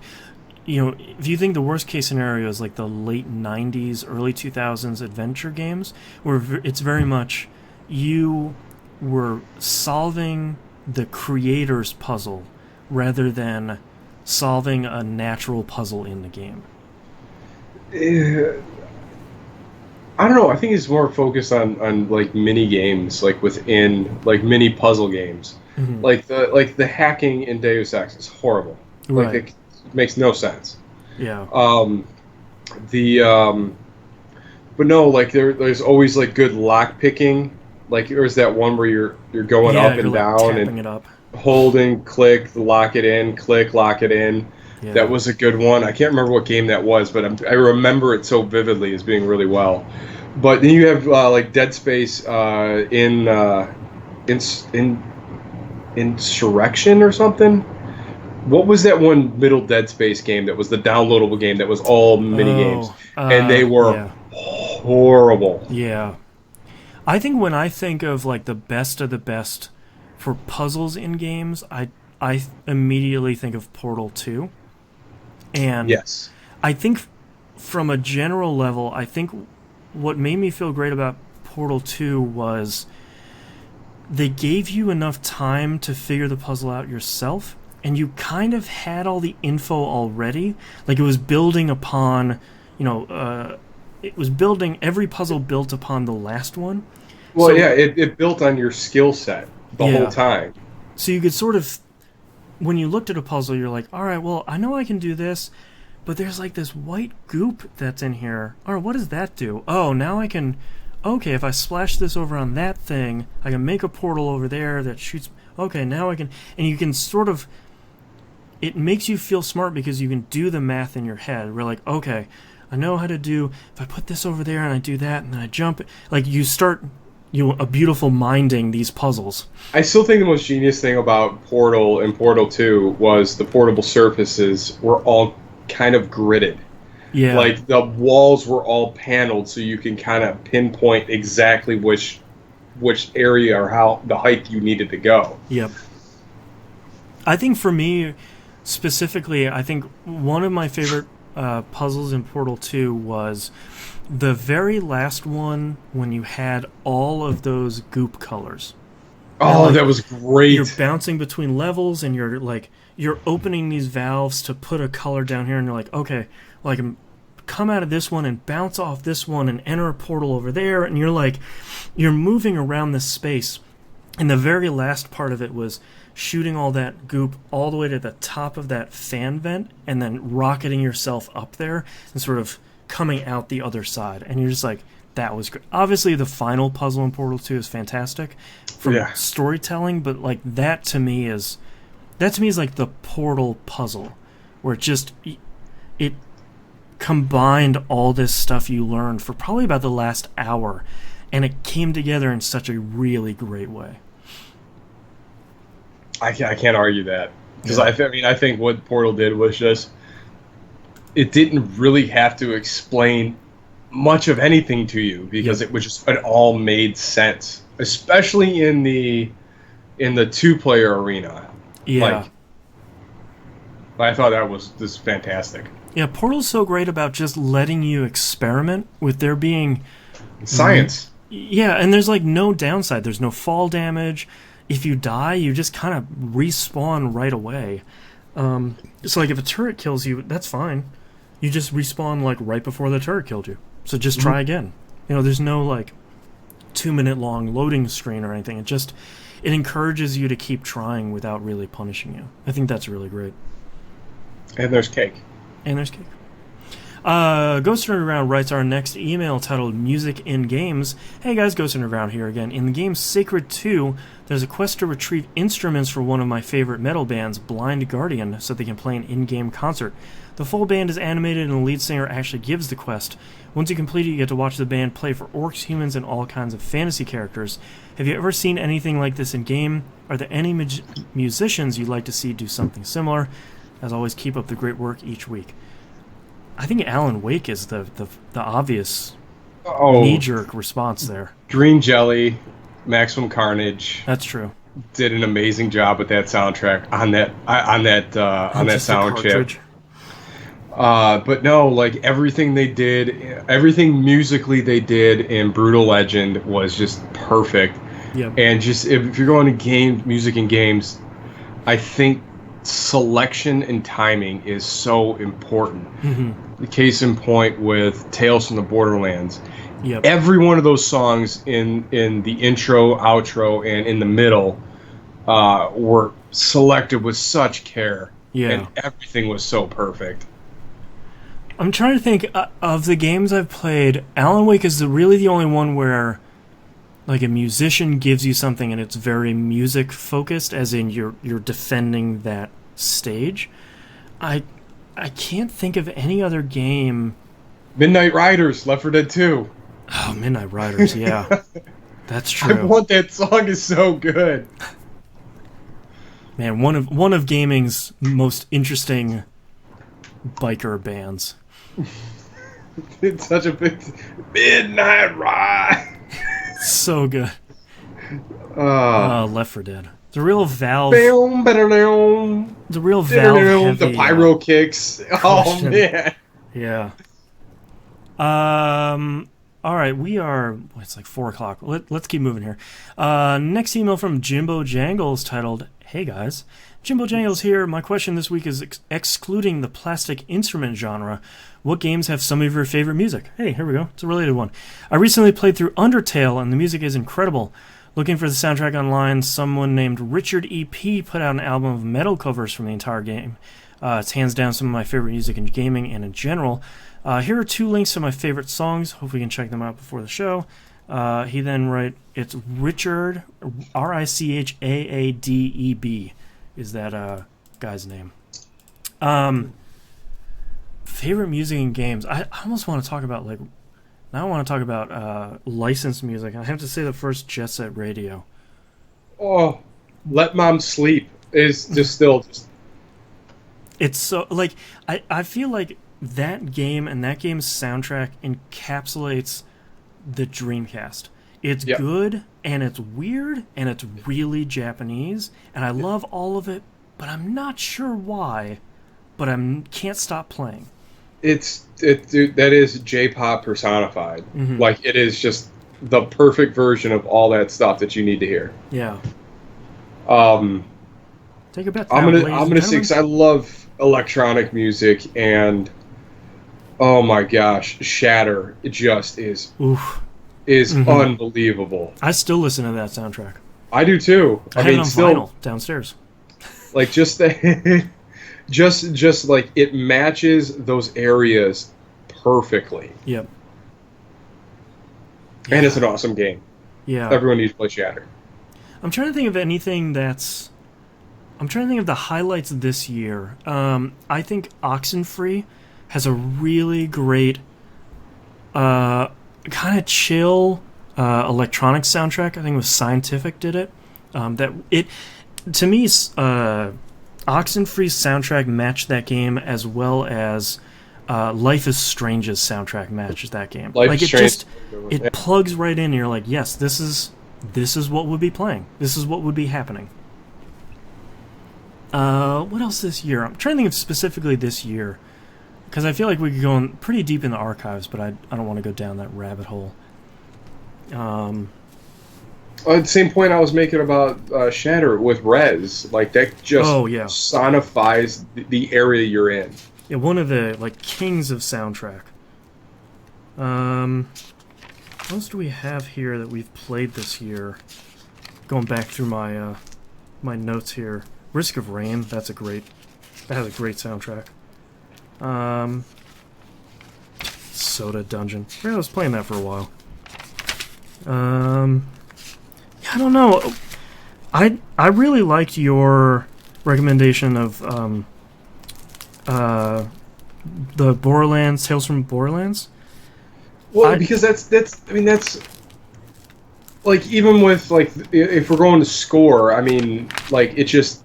if you think the worst case scenario is like the late 90s, early 2000s adventure games, where it's very much you were solving the creator's puzzle rather than solving a natural puzzle in the game. I don't know. I think it's more focused on like mini games, like within like mini puzzle games. Mm-hmm. Like the hacking in Deus Ex is horrible. Like Right. it makes no sense. Yeah. The But no, like there's always like good lock picking. Like there's that one where you're going Yeah, up you're and like down tapping and it up. holding, click, lock it in, click, lock it in. Yeah. That was a good one. I can't remember what game that was, but I remember it so vividly as being really well. But then you have like Dead Space in Insurrection or something. What was that one middle Dead Space game that was the downloadable game that was all mini games, and they were yeah. horrible. Yeah. I think when I think of like the best of the best for puzzles in games, I immediately think of Portal 2. And Yes. I think from a general level, I think what made me feel great about Portal 2 was they gave you enough time to figure the puzzle out yourself, and you kind of had all the info already. Like it was building upon, it was building, every puzzle built upon the last one. Well, So- yeah, it built on your skill set the Yeah. whole time. So you could sort of, when you looked at a puzzle, you're like, all right, well, I know I can do this, but there's like this white goop that's in here. All right, what does that do? Oh, now I can, okay, if I splash this over on that thing, I can make a portal over there that shoots, okay, now I can, and you can sort of, it makes you feel smart because you can do the math in your head. We're like, okay, I know how to do, if I put this over there and I do that and then I jump, like you start, a beautiful minding these puzzles. I still think the most genius thing about Portal and Portal 2 was the portable surfaces were all kind of gridded. Yeah. Like the walls were all paneled so you can kind of pinpoint exactly which area or how the height you needed to go. Yep. I think for me, specifically, I think one of my favorite puzzles in Portal 2 was the very last one when you had all of those goop colors. Oh, like, that was great. You're bouncing between levels and you're opening these valves to put a color down here and you're like, okay, well I can come out of this one and bounce off this one and enter a portal over there, and you're moving around this space. And the very last part of it was shooting all that goop all the way to the top of that fan vent and then rocketing yourself up there and sort of coming out the other side. And you're just like, that was great. Obviously, the final puzzle in Portal 2 is fantastic from storytelling, but like that to me is like the Portal puzzle, where it combined all this stuff you learned for probably about the last hour, and it came together in such a really great way. I can't argue that, because I think what Portal did was just, it didn't really have to explain much of anything to you, because it was just, it all made sense, especially in the 2-player arena. Yeah. I thought that was just fantastic. Yeah, Portal's so great about just letting you experiment with there being Science. Yeah, and there's like no downside. There's no fall damage. If you die, you just kind of respawn right away. So like if a turret kills you, that's fine. You just respawn like right before the turret killed you. So just try again. There's no like 2-minute long loading screen or anything. It encourages you to keep trying without really punishing you. I think that's really great. And there's cake. Ghost Underground writes our next email titled Music in Games. Hey guys, Ghost Underground here again. In the game Sacred 2, there's a quest to retrieve instruments for one of my favorite metal bands, Blind Guardian, so they can play an in-game concert. The full band is animated and the lead singer actually gives the quest. Once you complete it, you get to watch the band play for orcs, humans, and all kinds of fantasy characters. Have you ever seen anything like this in game? Are there any musicians you'd like to see do something similar? As always, keep up the great work each week. I think Alan Wake is the obvious knee-jerk response there. Green Jelly, Maximum Carnage. That's true. Did an amazing job with that soundtrack on that sound chip. But no, like everything musically they did in Brutal Legend was just perfect. Yep. And just if you're going to music and games, I think selection and timing is so important. Mm-hmm. The case in point with Tales from the Borderlands, Yep. Every one of those songs in the intro, outro, and in the middle were selected with such care. Yeah. And everything was so perfect. I'm trying to think of the games I've played. Alan Wake is really the only one where, like, a musician gives you something and it's very music focused, as in you're defending that stage. I can't think of any other game. Midnight Riders, Left 4 Dead 2. Oh, Midnight Riders, yeah. That's true. I want that song is so good. Man, one of gaming's most interesting biker bands. It's such a big Midnight Ride. So good. Left 4 Dead. The real Valve. The real Valve. Heavy, the pyro kicks. Oh man. Yeah. All right, we are. It's like 4:00. Let's keep moving here. Next email from Jimbo Jangles titled, "Hey guys, Jimbo Jangles here. My question this week is excluding the plastic instrument genre. What games have some of your favorite music?" Hey, here we go. It's a related one. I recently played through Undertale, and the music is incredible. Looking for the soundtrack online, someone named Richard EP put out an album of metal covers from the entire game. It's hands down some of my favorite music in gaming and in general. Here are 2 links to my favorite songs. Hope we can check them out before the show. He then wrote, it's Richard, Richaadeb is that guy's name. Favorite music in games. I almost want to talk about, like, now I want to talk about licensed music. I have to say the first Jet Set Radio. Oh, Let Mom Sleep is just still... It's so, like, I feel like that game and that game's soundtrack encapsulates the Dreamcast. It's good, and it's weird, and it's really Japanese, and I love all of it, but I'm not sure why, but I can't stop playing. Dude, that is J-pop personified. Mm-hmm. Like, it is just the perfect version of all that stuff that you need to hear. Yeah. Take a bet. I'm gonna say, 'cause I love electronic music, and oh my gosh, Shatter, it just is unbelievable. I still listen to that soundtrack. I do too. I have it on vinyl downstairs. Like, just the just like it matches those areas perfectly. Yep. And it's an awesome game. Yeah. Everyone needs to play Shatter. I'm trying to think of anything that's... I'm trying to think of the highlights this year. I think Oxenfree has a really great, kind of chill electronic soundtrack. I think it was Scientific did it. To me, Oxenfree's soundtrack matched that game as well as Life is Strange's soundtrack matches that game. It plugs right in, and you're like, yes, this is what would be playing. This is what would be happening. What else this year? I'm trying to think of specifically this year, because I feel like we could go pretty deep in the archives, but I don't want to go down that rabbit hole. At the same point I was making about Shatter with Rez, like that just sonifies the area you're in. Yeah, one of the kings of soundtrack. What else do we have here that we've played this year? Going back through my my notes here. Risk of Rain, that has a great soundtrack. Soda Dungeon. I was playing that for a while. I don't know. I really liked your recommendation of the Borderlands, Tales from Borderlands. Well, because that's like, even with, like, if we're going to score, I mean, like, it just,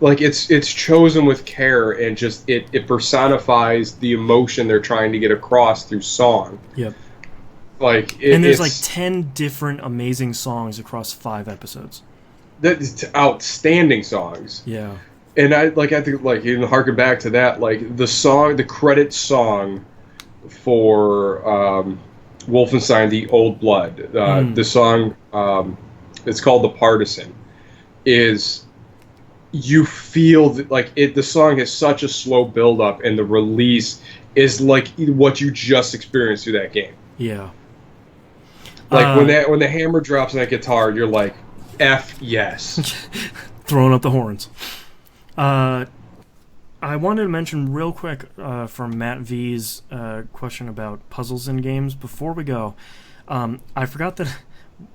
like, it's chosen with care, and just it personifies the emotion they're trying to get across through song. Yep. Like, and there's like 10 different amazing songs across 5 episodes. That's outstanding songs. Yeah. And I think, like, even harken back to that, like, the credit song for Wolfenstein: The Old Blood, the song, it's called "The Partisan," is, you feel that, like, the song has such a slow build up, and the release is like what you just experienced through that game. Yeah. Like when the hammer drops on that guitar, you're like, F yes. Throwing up the horns. I wanted to mention real quick from Matt V's question about puzzles in games before we go. I forgot that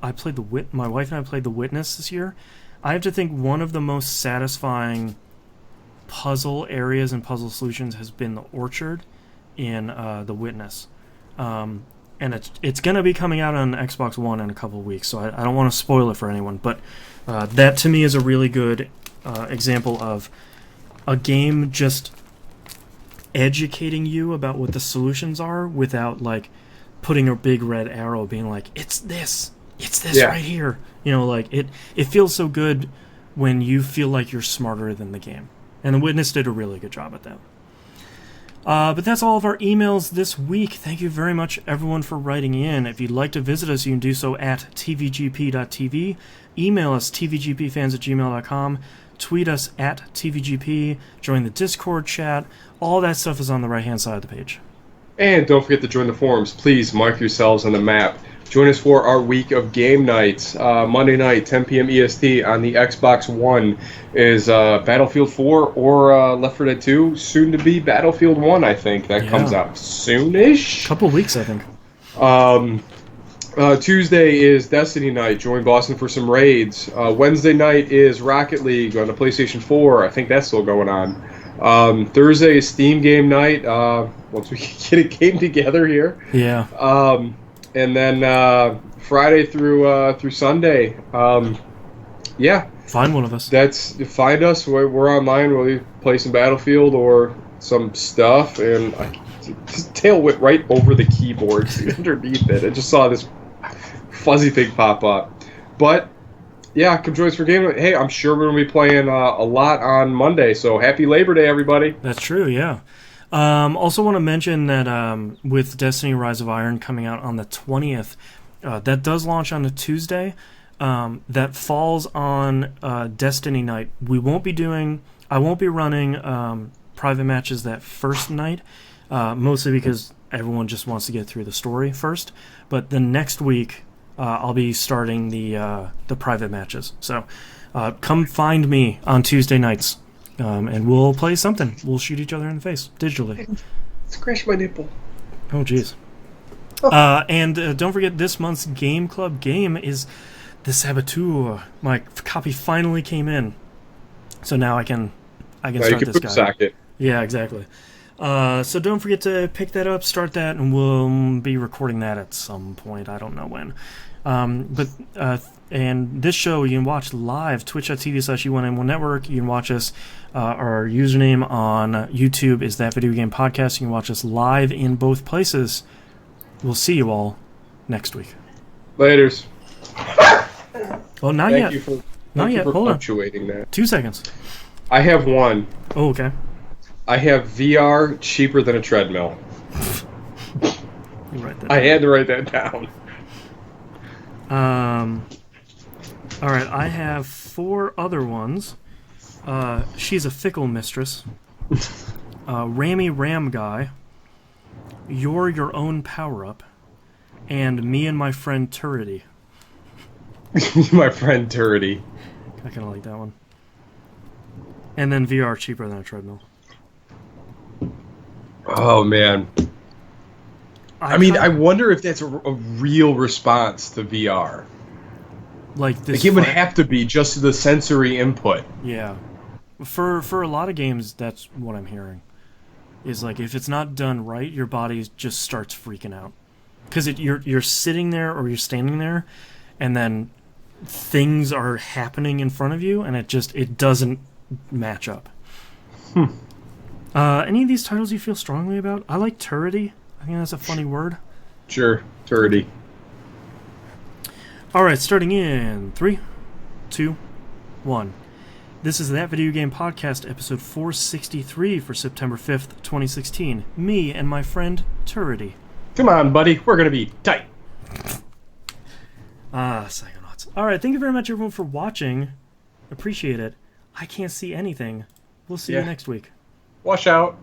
my wife and I played The Witness this year. I have to think one of the most satisfying puzzle areas and puzzle solutions has been the orchard in The Witness. And it's going to be coming out on Xbox One in a couple of weeks, so I don't want to spoil it for anyone. But that to me is a really good example of a game just educating you about what the solutions are without like putting a big red arrow being like, it's this right here. You know, like it feels so good when you feel like you're smarter than the game. And The Witness did a really good job at that. But that's all of our emails this week. Thank you very much, everyone, for writing in. If you'd like to visit us, you can do so at tvgp.tv. Email us, tvgpfans@gmail.com. Tweet us at tvgp. Join the Discord chat. All that stuff is on the right-hand side of the page. And don't forget to join the forums. Please mark yourselves on the map. Join us for our week of game nights. Monday night, 10 p.m. EST on the Xbox One is Battlefield 4 or Left 4 Dead 2. Soon to be Battlefield 1, I think. That comes out soonish. Couple weeks, I think. Tuesday is Destiny night. Join Boston for some raids. Wednesday night is Rocket League on the PlayStation 4. I think that's still going on. Thursday is Steam game night. Once we get a game together here. Yeah. And then Friday through Sunday. Yeah. Find one of us. Find us. We're online. We'll play some Battlefield or some stuff. And his tail went right over the keyboard underneath it. I just saw this fuzzy thing pop up. But yeah, come join us for game night. Hey, I'm sure we're gonna be playing a lot on Monday. So happy Labor Day, everybody. That's true. Yeah. Also want to mention that with Destiny Rise of Iron coming out on the 20th, that does launch on a Tuesday. That falls on Destiny night. I won't be running private matches that first night, mostly because everyone just wants to get through the story first. But the next week, I'll be starting the private matches. So come find me on Tuesday nights. And we'll play something. We'll shoot each other in the face digitally. Scratch my nipple. Oh, jeez. And don't forget, this month's Game Club game is the Saboteur. My copy finally came in, so now I can start this guy. Socket. Yeah, exactly. So don't forget to pick that up, start that, and we'll be recording that at some point. I don't know when. And this show you can watch live, twitch.tv/U1N1 Network. You can watch us. Our username on YouTube is That Video Game Podcast. You can watch us live in both places. We'll see you all next week. Laters. Oh, not yet. Not yet. Hold on. That. 2 seconds. I have one. Oh, okay. I have VR cheaper than a treadmill. I had to write that down. All right, I have 4 other ones. She's a Fickle Mistress. Rammy Ram Guy. You're Your Own Power-Up. And Me and My Friend Turrety. My friend Turrety. I kind of like that one. And then VR cheaper than a treadmill. Oh, man. I wonder if that's a real response to VR. Like this, it would have to be just the sensory input. Yeah, for a lot of games, that's what I'm hearing. Is like if it's not done right, your body just starts freaking out because you're sitting there or you're standing there, and then things are happening in front of you, and it doesn't match up. Any of these titles you feel strongly about? I like Turrety. I think that's a funny word. Sure, Turrety. Alright, starting in 3, 2, 1. This is That Video Game Podcast, episode 463 for September 5th, 2016. Me and my friend Turrety. Come on, buddy. We're going to be tight. Psychonauts. Alright, thank you very much, everyone, for watching. Appreciate it. I can't see anything. We'll see you next week. Wash out.